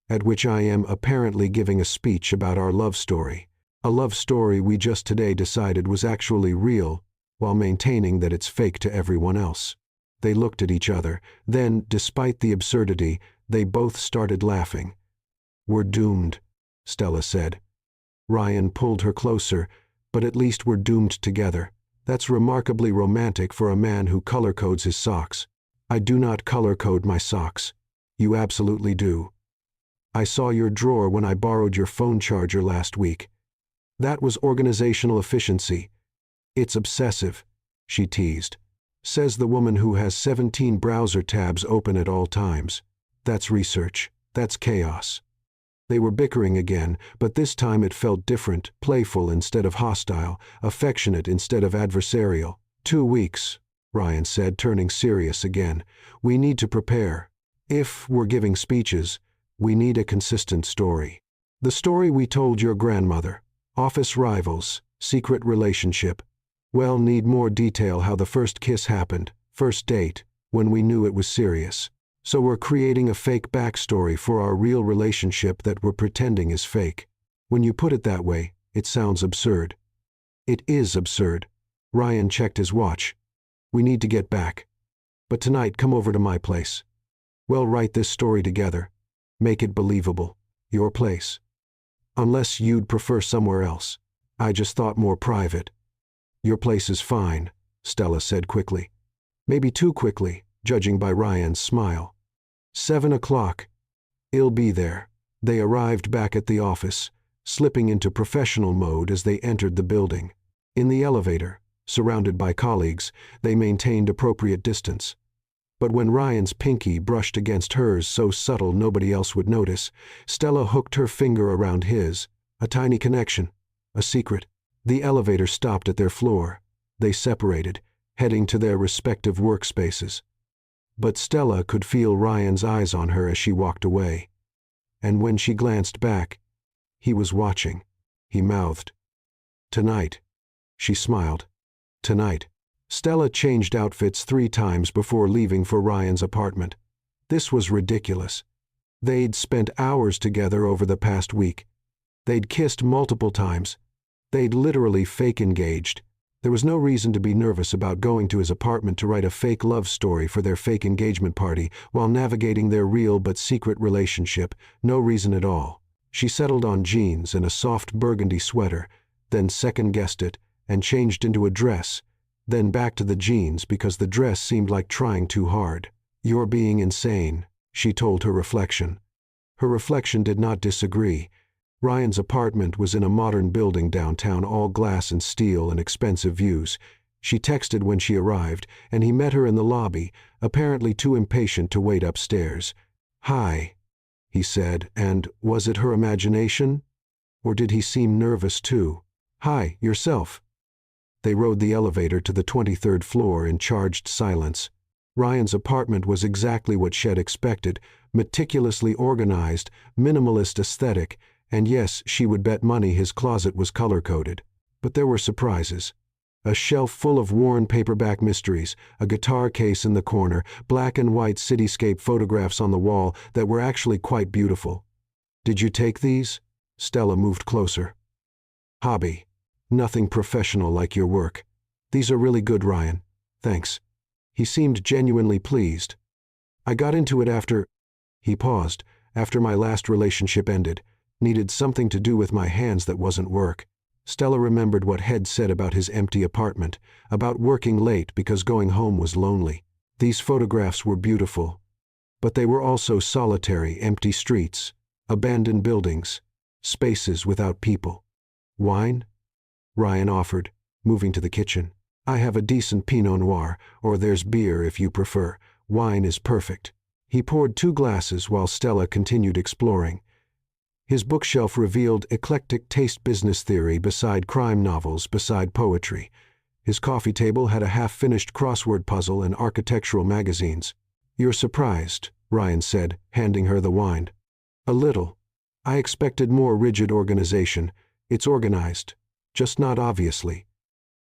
S1: At which I am apparently giving a speech about our love story. A love story we just today decided was actually real, while maintaining that it's fake to everyone else. They looked at each other, then, despite the absurdity, they both started laughing. We're doomed, Stella said. Ryan pulled her closer, but at least we're doomed together. That's remarkably romantic for a man who color codes his socks. I do not color code my socks. You absolutely do. I saw your drawer when I borrowed your phone charger last week. That was organizational efficiency. It's obsessive, she teased. Says the woman who has 17 browser tabs open at all times. That's research. That's chaos. They were bickering again, but this time it felt different, playful instead of hostile, affectionate instead of adversarial. 2 weeks, Ryan said, turning serious again. We need to prepare. If we're giving speeches, we need a consistent story. The story we told your grandmother. Office rivals, secret relationship. Well, need more detail how the first kiss happened, first date, when we knew it was serious. So we're creating a fake backstory for our real relationship that we're pretending is fake. When you put it that way, it sounds absurd. It is absurd. Ryan checked his watch. We need to get back. But tonight, come over to my place. We'll write this story together. Make it believable. Your place. Unless you'd prefer somewhere else. I just thought more private. Your place is fine, Stella said quickly. Maybe too quickly, judging by Ryan's smile. 7 o'clock. I'll be there. They arrived back at the office, slipping into professional mode as they entered the building. In the elevator, surrounded by colleagues, they maintained appropriate distance. But when Ryan's pinky brushed against hers so subtle nobody else would notice, Stella hooked her finger around his. A tiny connection. A secret. The elevator stopped at their floor. They separated, heading to their respective workspaces. But Stella could feel Ryan's eyes on her as she walked away. And when she glanced back, he was watching. He mouthed, "Tonight." She smiled. Tonight. Stella changed outfits 3 times before leaving for Ryan's apartment. This was ridiculous. They'd spent hours together over the past week. They'd kissed multiple times. They'd literally fake engaged. There was no reason to be nervous about going to his apartment to write a fake love story for their fake engagement party while navigating their real but secret relationship. No reason at all. She settled on jeans and a soft burgundy sweater, then second-guessed it and changed into a dress, then back to the jeans because the dress seemed like trying too hard. "You're being insane," she told her reflection. Her reflection did not disagree. Ryan's apartment was in a modern building downtown, all glass and steel and expensive views. She texted when she arrived, and he met her in the lobby, apparently too impatient to wait upstairs. "Hi," he said, and was it her imagination? Or did he seem nervous too? "Hi, yourself." They rode the elevator to the 23rd floor in charged silence. Ryan's apartment was exactly what Shed expected, meticulously organized, minimalist aesthetic, and yes, she would bet money his closet was color-coded. But there were surprises. A shelf full of worn paperback mysteries, a guitar case in the corner, black and white cityscape photographs on the wall that were actually quite beautiful. "Did you take these?" Stella moved closer. "Hobby. Nothing professional like your work. These are really good, Ryan. Thanks." He seemed genuinely pleased. "I got into it after—" He paused. "After my last relationship ended. Needed something to do with my hands that wasn't work. Stella remembered what Head said about his empty apartment, about working late because going home was lonely. These photographs were beautiful, but they were also solitary, empty streets, abandoned buildings, spaces without people. Wine? Ryan offered, moving to the kitchen. I have a decent Pinot Noir, or there's beer if you prefer. Wine is perfect. He poured 2 glasses while Stella continued exploring. His bookshelf revealed eclectic taste, business theory beside crime novels, beside poetry. His coffee table had a half-finished crossword puzzle and architectural magazines. You're surprised, Ryan said, handing her the wine. A little. I expected more rigid organization. It's organized, just not obviously.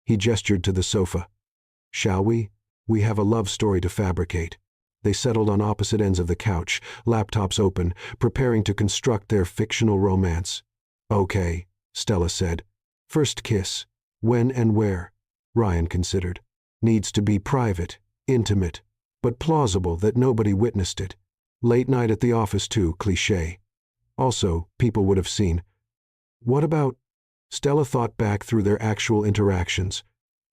S1: He gestured to the sofa. Shall we? We have a love story to fabricate. They settled on opposite ends of the couch, laptops open, preparing to construct their fictional romance. Okay, Stella said. First kiss. When and where? Ryan considered. Needs to be private, intimate, but plausible that nobody witnessed it. Late night at the office too, cliché. Also, people would have seen. What about? Stella thought back through their actual interactions.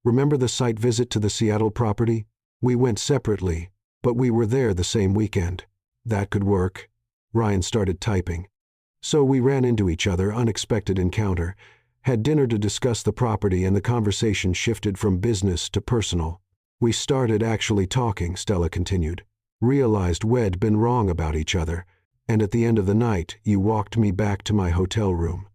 S1: Remember the site visit to the Seattle property? We went separately, but we were there the same weekend. That could work. Ryan started typing. So we ran into each other, unexpected encounter. Had dinner to discuss the property, and the conversation shifted from business to personal. We started actually talking, Stella continued. Realized we'd been wrong about each other. And at the end of the night, you walked me back to my hotel room.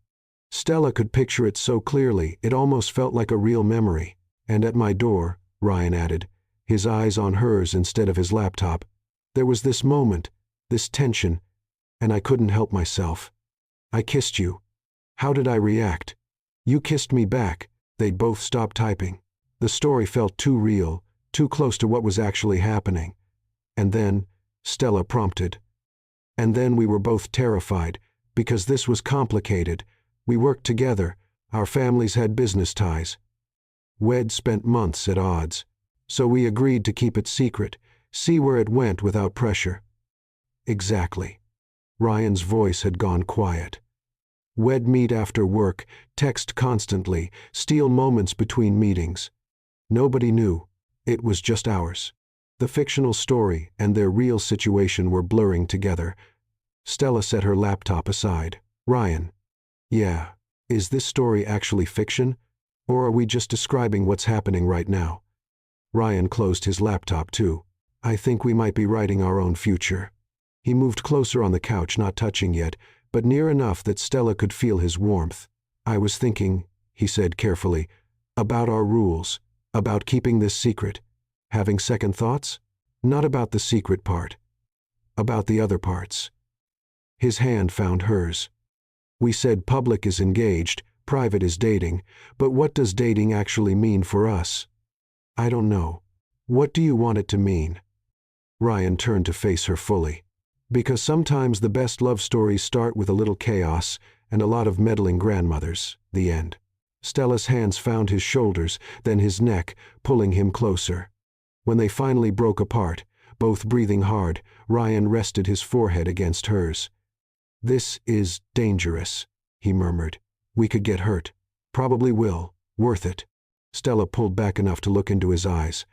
S1: Stella could picture it so clearly, it almost felt like a real memory. And at my door, Ryan added, his eyes on hers instead of his laptop. There was this moment, this tension, and I couldn't help myself. I kissed you. How did I react? You kissed me back. They'd both stopped typing. The story felt too real, too close to what was actually happening. And then, Stella prompted. And then we were both terrified, because this was complicated. We worked together. Our families had business ties. We'd spent months at odds. So we agreed to keep it secret, see where it went without pressure. Exactly. Ryan's voice had gone quiet. We'd meet after work, text constantly, steal moments between meetings. Nobody knew. It was just ours. The fictional story and their real situation were blurring together. Stella set her laptop aside. Ryan. Yeah. Is this story actually fiction? Or are we just describing what's happening right now? Ryan closed his laptop too. I think we might be writing our own future. He moved closer on the couch, not touching yet, but near enough that Stella could feel his warmth. I was thinking, he said carefully, about our rules, about keeping this secret. Having second thoughts? Not about the secret part. About the other parts. His hand found hers. We said public is engaged, private is dating, but what does dating actually mean for us? I don't know. What do you want it to mean? Ryan turned to face her fully. Because sometimes the best love stories start with a little chaos and a lot of meddling grandmothers. The end. Stella's hands found his shoulders, then his neck, pulling him closer. When they finally broke apart, both breathing hard, Ryan rested his forehead against hers. This is dangerous, he murmured. We could get hurt. Probably will. Worth it. Stella pulled back enough to look into his eyes.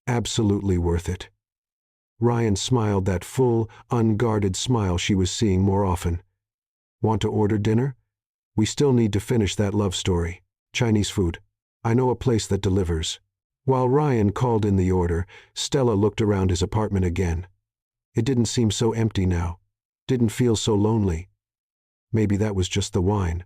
S1: Absolutely worth it. Ryan smiled, that full, unguarded smile she was seeing more often. Want to order dinner? We still need to finish that love story. Chinese food. I know a place that delivers. While Ryan called in the order, Stella looked around his apartment again. It didn't seem so empty now. Didn't feel so lonely. Maybe that was just the wine.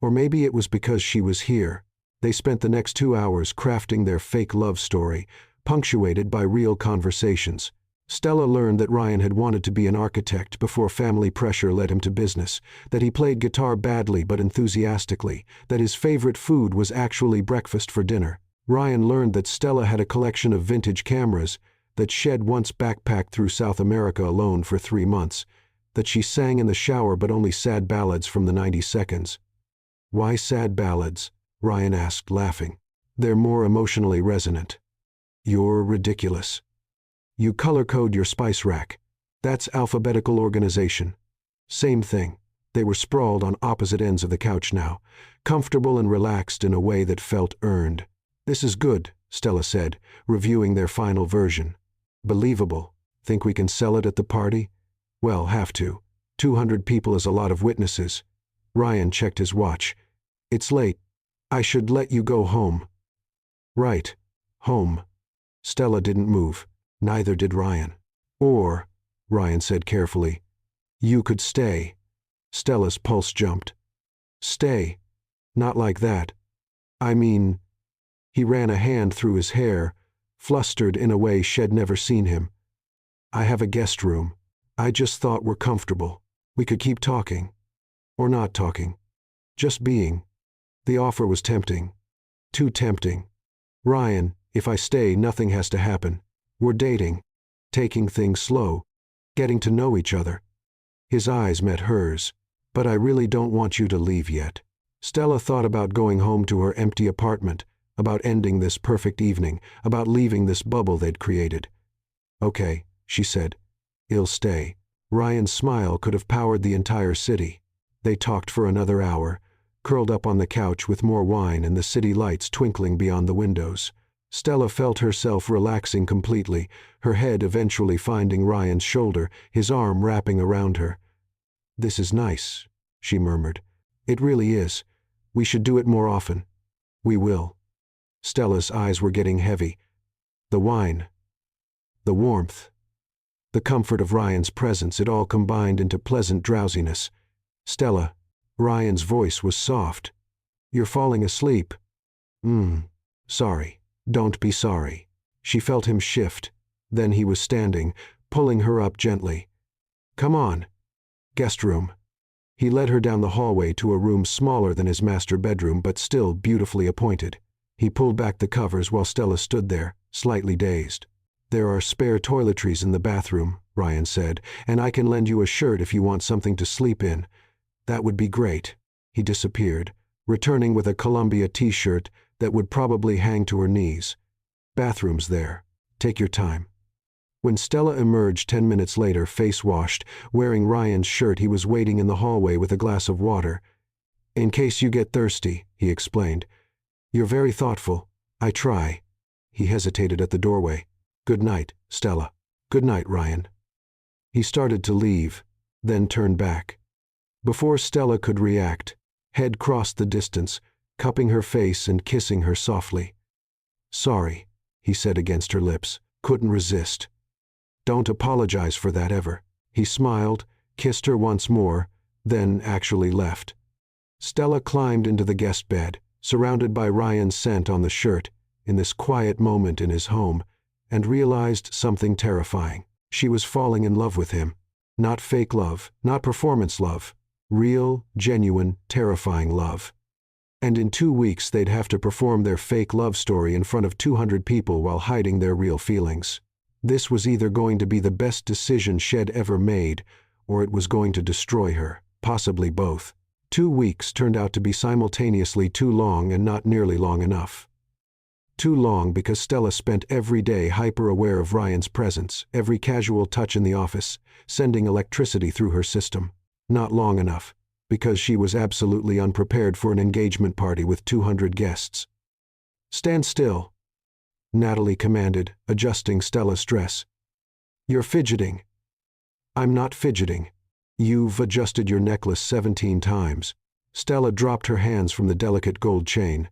S1: Or maybe it was because she was here. They spent the next 2 hours crafting their fake love story, punctuated by real conversations. Stella learned that Ryan had wanted to be an architect before family pressure led him to business, that he played guitar badly but enthusiastically, that his favorite food was actually breakfast for dinner. Ryan learned that Stella had a collection of vintage cameras, that she'd once backpacked through South America alone for 3 months, that she sang in the shower but only sad ballads from the 90 seconds. Why sad ballads? Ryan asked, laughing. They're more emotionally resonant. You're ridiculous. You color code your spice rack. That's alphabetical organization. Same thing. They were sprawled on opposite ends of the couch now, comfortable and relaxed in a way that felt earned. "This is good," Stella said, reviewing their final version. "Believable. Think we can sell it at the party?" "Well, have to. 200 people is a lot of witnesses." Ryan checked his watch. "It's late. I should let you go home." "Right. Home." Stella didn't move. Neither did Ryan. "Or," Ryan said carefully, "you could stay." Stella's pulse jumped. "Stay? Not like that. I mean—" He ran a hand through his hair, flustered in a way she'd never seen him. "I have a guest room. I just thought we're comfortable. We could keep talking. Or not talking. Just being." The offer was tempting. Too tempting. "Ryan, if I stay, nothing has to happen. We're dating. Taking things slow. Getting to know each other." His eyes met hers. "But I really don't want you to leave yet." Stella thought about going home to her empty apartment, about ending this perfect evening, about leaving this bubble they'd created. "Okay," she said. "He'll stay." Ryan's smile could have powered the entire city. They talked for another hour, curled up on the couch with more wine and the city lights twinkling beyond the windows. Stella felt herself relaxing completely, her head eventually finding Ryan's shoulder, his arm wrapping around her. "This is nice," she murmured. "It really is. We should do it more often." "We will." Stella's eyes were getting heavy. The wine. The warmth. The comfort of Ryan's presence, it all combined into pleasant drowsiness. "Stella." Ryan's voice was soft. "You're falling asleep." Sorry." "Don't be sorry." She felt him shift. Then he was standing, pulling her up gently. "Come on." "Guest room." He led her down the hallway to a room smaller than his master bedroom but still beautifully appointed. He pulled back the covers while Stella stood there, slightly dazed. "There are spare toiletries in the bathroom," Ryan said, "and I can lend you a shirt if you want something to sleep in." "That would be great." He disappeared, returning with a Columbia t-shirt that would probably hang to her knees. "Bathroom's there. Take your time." When Stella emerged 10 minutes later, face-washed, wearing Ryan's shirt, he was waiting in the hallway with a glass of water. "In case you get thirsty," he explained. "You're very thoughtful. I try." He hesitated at the doorway. "Good night, Stella." "Good night, Ryan." He started to leave, then turned back. Before Stella could react, head crossed the distance, cupping her face and kissing her softly. "Sorry," he said against her lips. "Couldn't resist." "Don't apologize for that ever." He smiled, kissed her once more, then actually left. Stella climbed into the guest bed, surrounded by Ryan's scent on the shirt, in this quiet moment in his home, and realized something terrifying. She was falling in love with him. Not fake love, not performance love. Real, genuine, terrifying love. And in 2 weeks they'd have to perform their fake love story in front of 200 people while hiding their real feelings. This was either going to be the best decision she'd ever made, or it was going to destroy her, possibly both. 2 weeks turned out to be simultaneously too long and not nearly long enough. Too long because Stella spent every day hyper-aware of Ryan's presence, every casual touch in the office, sending electricity through her system. Not long enough, because she was absolutely unprepared for an engagement party with 200 guests. "Stand still," Natalie commanded, adjusting Stella's dress. "You're fidgeting." "I'm not fidgeting. You've adjusted your necklace 17 times. Stella dropped her hands from the delicate gold chain.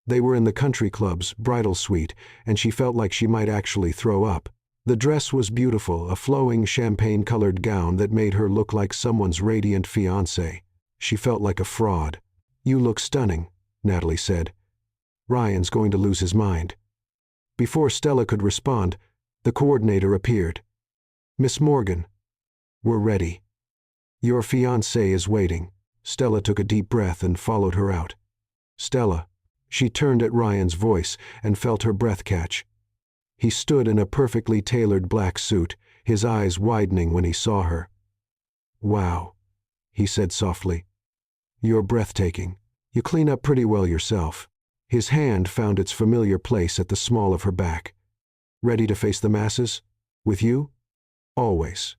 S1: They were in the country club's bridal suite, and she felt like she might actually throw up. The dress was beautiful, a flowing champagne-colored gown that made her look like someone's radiant fiancé. She felt like a fraud. "You look stunning," Natalie said. "Ryan's going to lose his mind." Before Stella could respond, the coordinator appeared. "Miss Morgan." "We're ready." "Your fiancé is waiting." Stella took a deep breath and followed her out. "Stella." She turned at Ryan's voice and felt her breath catch. He stood in a perfectly tailored black suit, his eyes widening when he saw her. "Wow," he said softly. "You're breathtaking. You clean up pretty well yourself." His hand found its familiar place at the small of her back. "Ready to face the masses? With you?" "Always."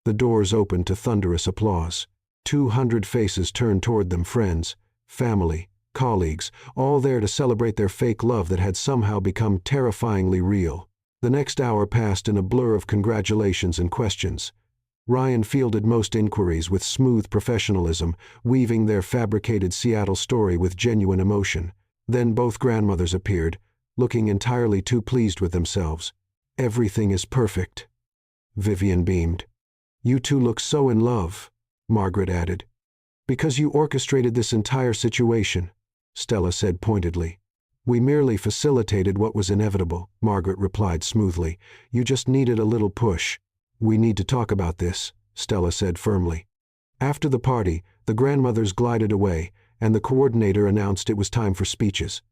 S1: The doors opened to thunderous applause. 200 faces turned toward them, friends, family, colleagues, all there to celebrate their fake love that had somehow become terrifyingly real. The next hour passed in a blur of congratulations and questions. Ryan fielded most inquiries with smooth professionalism, weaving their fabricated Seattle story with genuine emotion. Then both grandmothers appeared, looking entirely too pleased with themselves. "Everything is perfect," Vivian beamed. "You two look so in love," Margaret added. "Because you orchestrated this entire situation," Stella said pointedly. "We merely facilitated what was inevitable," Margaret replied smoothly. "You just needed a little push." "We need to talk about this," Stella said firmly. After the party, the grandmothers glided away, and the coordinator announced it was time for speeches.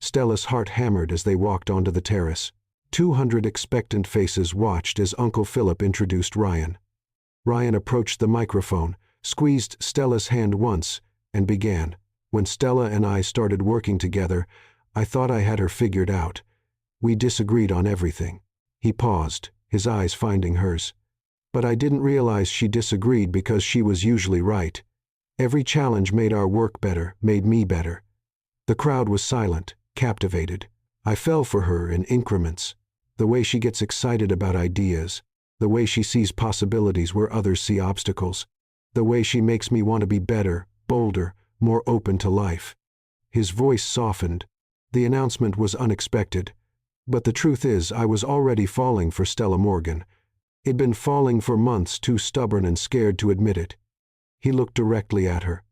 S1: Stella's heart hammered as they walked onto the terrace. 200 expectant faces watched as Uncle Philip introduced Ryan. Ryan approached the microphone, squeezed Stella's hand once, and began. "When Stella and I started working together, I thought I had her figured out. We disagreed on everything." He paused, his eyes finding hers. "But I didn't realize she disagreed because she was usually right. Every challenge made our work better, made me better." The crowd was silent, captivated. I fell for her in increments. The way she gets excited about ideas, the way she sees possibilities where others see obstacles, the way she makes me want to be better, bolder, more open to life. His voice softened. The announcement was unexpected. But the truth is, I was already falling for Stella Morgan. I'd been falling for months, too stubborn and scared to admit it. He looked directly at her.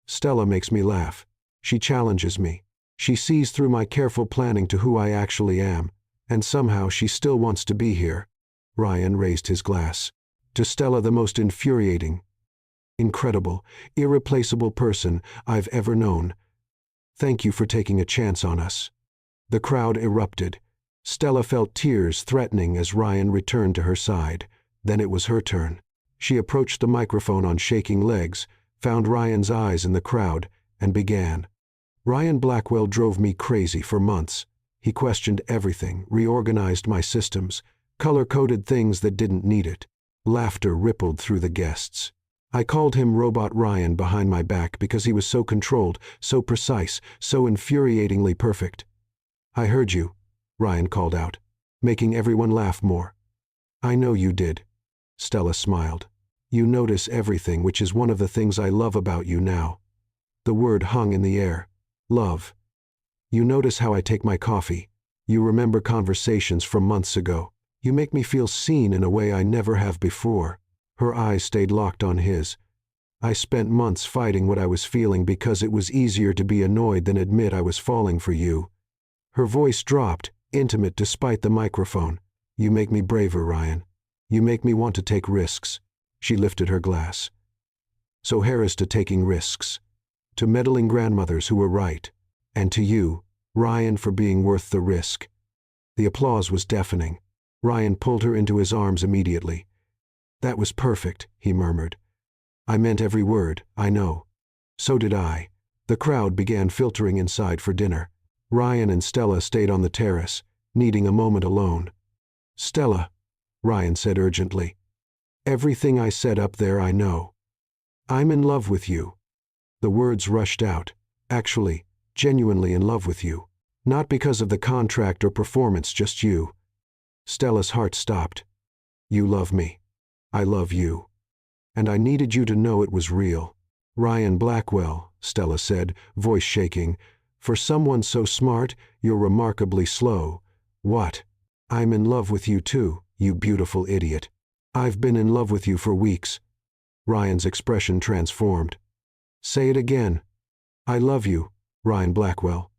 S1: "Stella makes me laugh. She challenges me. She sees through my careful planning to who I actually am, and somehow she still wants to be here." Ryan raised his glass. "To Stella, the most infuriating, incredible, irreplaceable person I've ever known. Thank you for taking a chance on us." The crowd erupted. Stella felt tears threatening as Ryan returned to her side. Then it was her turn. She approached the microphone on shaking legs, found Ryan's eyes in the crowd, and began. "Ryan Blackwell drove me crazy for months. He questioned everything, reorganized my systems, color-coded things that didn't need it." Laughter rippled through the guests. "I called him Robot Ryan behind my back because he was so controlled, so precise, so infuriatingly perfect." "I heard you," Ryan called out, making everyone laugh more. "I know you did." Stella smiled. "You notice everything, which is one of the things I love about you now." The word hung in the air. Love. "You notice how I take my coffee. You remember conversations from months ago. You make me feel seen in a way I never have before." Her eyes stayed locked on his. "I spent months fighting what I was feeling because it was easier to be annoyed than admit I was falling for you." Her voice dropped, intimate despite the microphone. "You make me braver, Ryan. You make me want to take risks." She lifted her glass. "So here's to taking risks. To meddling grandmothers who were right. And to you, Ryan, for being worth the risk." The applause was deafening. Ryan pulled her into his arms immediately. "That was perfect," he murmured. "I meant every word, I know." "So did I." The crowd began filtering inside for dinner. Ryan and Stella stayed on the terrace, needing a moment alone. "Stella," Ryan said urgently, "everything I said up there I know. I'm in love with you." The words rushed out. "Actually, genuinely in love with you. Not because of the contract or performance, just you." Stella's heart stopped. "You love me. I love you. And I needed you to know it was real." "Ryan Blackwell," Stella said, voice shaking, "for someone so smart, you're remarkably slow." "What?" "I'm in love with you too, you beautiful idiot. I've been in love with you for weeks." Ryan's expression transformed. "Say it again." "I love you, Ryan Blackwell."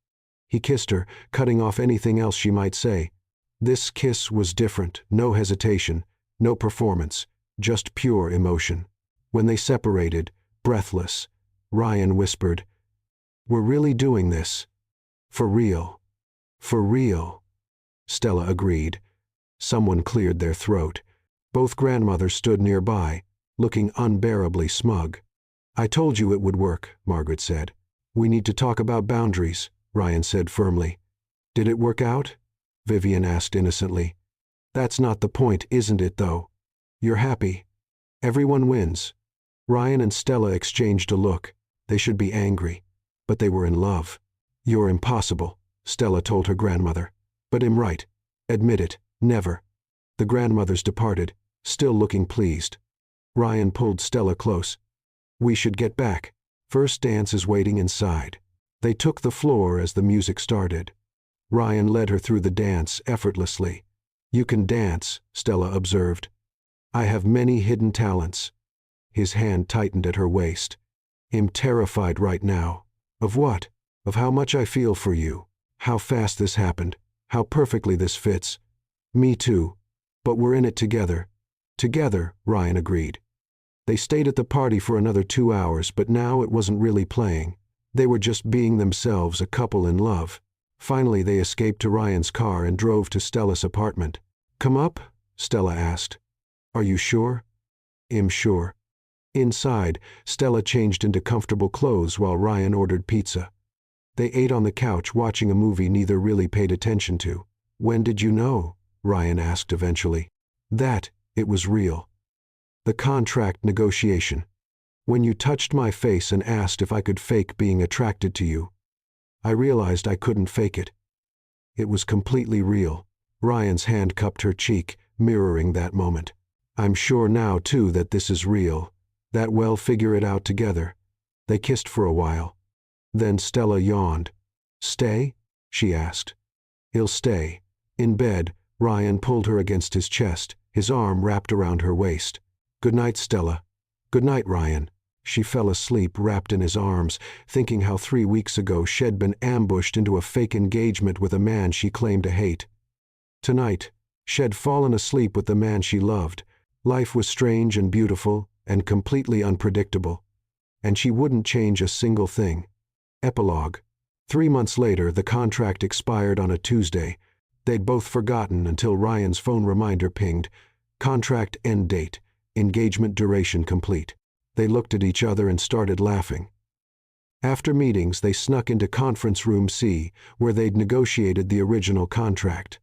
S1: He kissed her, cutting off anything else she might say. This kiss was different, no hesitation, no performance, just pure emotion. When they separated, breathless, Ryan whispered, "We're really doing this. For real. For real." Stella agreed. Someone cleared their throat. Both grandmothers stood nearby, looking unbearably smug. "I told you it would work," Margaret said. "We need to talk about boundaries," Ryan said firmly. "Did it work out?" Vivian asked innocently. "That's not the point, isn't it, though? You're happy. Everyone wins." Ryan and Stella exchanged a look. They should be angry, but they were in love. "You're impossible," Stella told her grandmother. "But I'm right. Admit it, never." The grandmothers departed, still looking pleased. Ryan pulled Stella close. "We should get back. First dance is waiting inside." They took the floor as the music started. Ryan led her through the dance effortlessly. "You can dance," Stella observed. "I have many hidden talents." His hand tightened at her waist. "I'm terrified right now." "Of what?" "Of how much I feel for you. How fast this happened. How perfectly this fits." "Me too. But we're in it together." "Together," Ryan agreed. They stayed at the party for another 2 hours, but now it wasn't really playing. They were just being themselves, a couple in love. Finally, they escaped to Ryan's car and drove to Stella's apartment. "Come up?" Stella asked. "Are you sure?" "I'm sure." Inside, Stella changed into comfortable clothes while Ryan ordered pizza. They ate on the couch, watching a movie neither really paid attention to. "When did you know?" Ryan asked eventually. "That it was real. The contract negotiation. When you touched my face and asked if I could fake being attracted to you, I realized I couldn't fake it. It was completely real." Ryan's hand cupped her cheek, mirroring that moment. "I'm sure now, too, that this is real. That we'll figure it out together." They kissed for a while. Then Stella yawned. "Stay?" she asked. "He'll stay." In bed, Ryan pulled her against his chest, his arm wrapped around her waist. "Good night, Stella." "Good night, Ryan." She fell asleep, wrapped in his arms, thinking how 3 weeks ago she'd been ambushed into a fake engagement with a man she claimed to hate. Tonight, she'd fallen asleep with the man she loved. Life was strange and beautiful and completely unpredictable, and she wouldn't change a single thing. Epilogue. 3 months later, the contract expired on a Tuesday. They'd both forgotten until Ryan's phone reminder pinged. Contract end date. Engagement duration complete. They looked at each other and started laughing. After meetings, they snuck into Conference Room C, where they'd negotiated the original contract.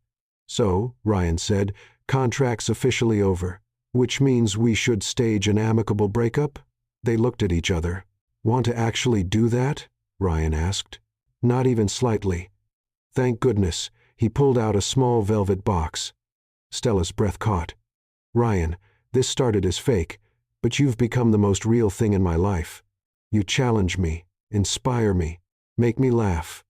S1: "So," Ryan said, "contract's officially over. Which means we should stage an amicable breakup?" They looked at each other. "Want to actually do that?" Ryan asked. "Not even slightly." "Thank goodness." He pulled out a small velvet box. Stella's breath caught. "Ryan, this started as fake, but you've become the most real thing in my life. You challenge me, inspire me, make me laugh.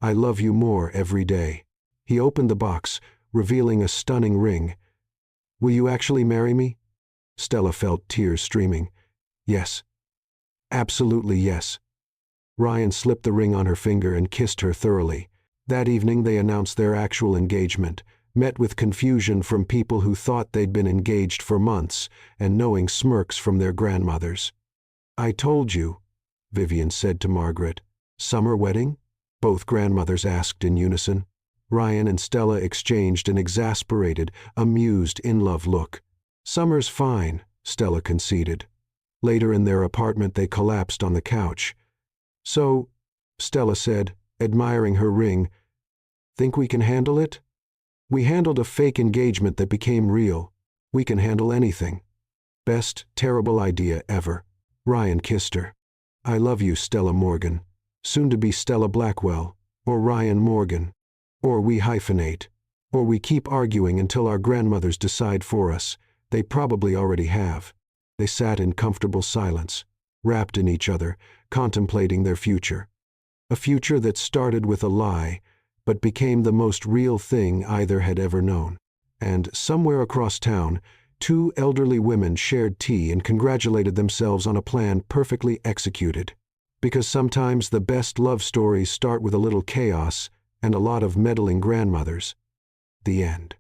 S1: I love you more every day." He opened the box, revealing a stunning ring. "Will you actually marry me?" Stella felt tears streaming. "Yes. Absolutely yes." Ryan slipped the ring on her finger and kissed her thoroughly. That evening they announced their actual engagement, met with confusion from people who thought they'd been engaged for months, and knowing smirks from their grandmothers. "I told you," Vivian said to Margaret. "Summer wedding?" both grandmothers asked in unison. Ryan and Stella exchanged an exasperated, amused, in-love look. "Summer's fine," Stella conceded. Later in their apartment they collapsed on the couch. "So," Stella said, admiring her ring, "think we can handle it? We handled a fake engagement that became real. We can handle anything." "Best terrible idea ever." Ryan kissed her. "I love you, Stella Morgan. Soon to be Stella Blackwell, or Ryan Morgan. Or we hyphenate. Or we keep arguing until our grandmothers decide for us. They probably already have." They sat in comfortable silence, wrapped in each other, contemplating their future. A future that started with a lie, but became the most real thing either had ever known. And somewhere across town, 2 elderly women shared tea and congratulated themselves on a plan perfectly executed. Because sometimes the best love stories start with a little chaos and a lot of meddling grandmothers. The end.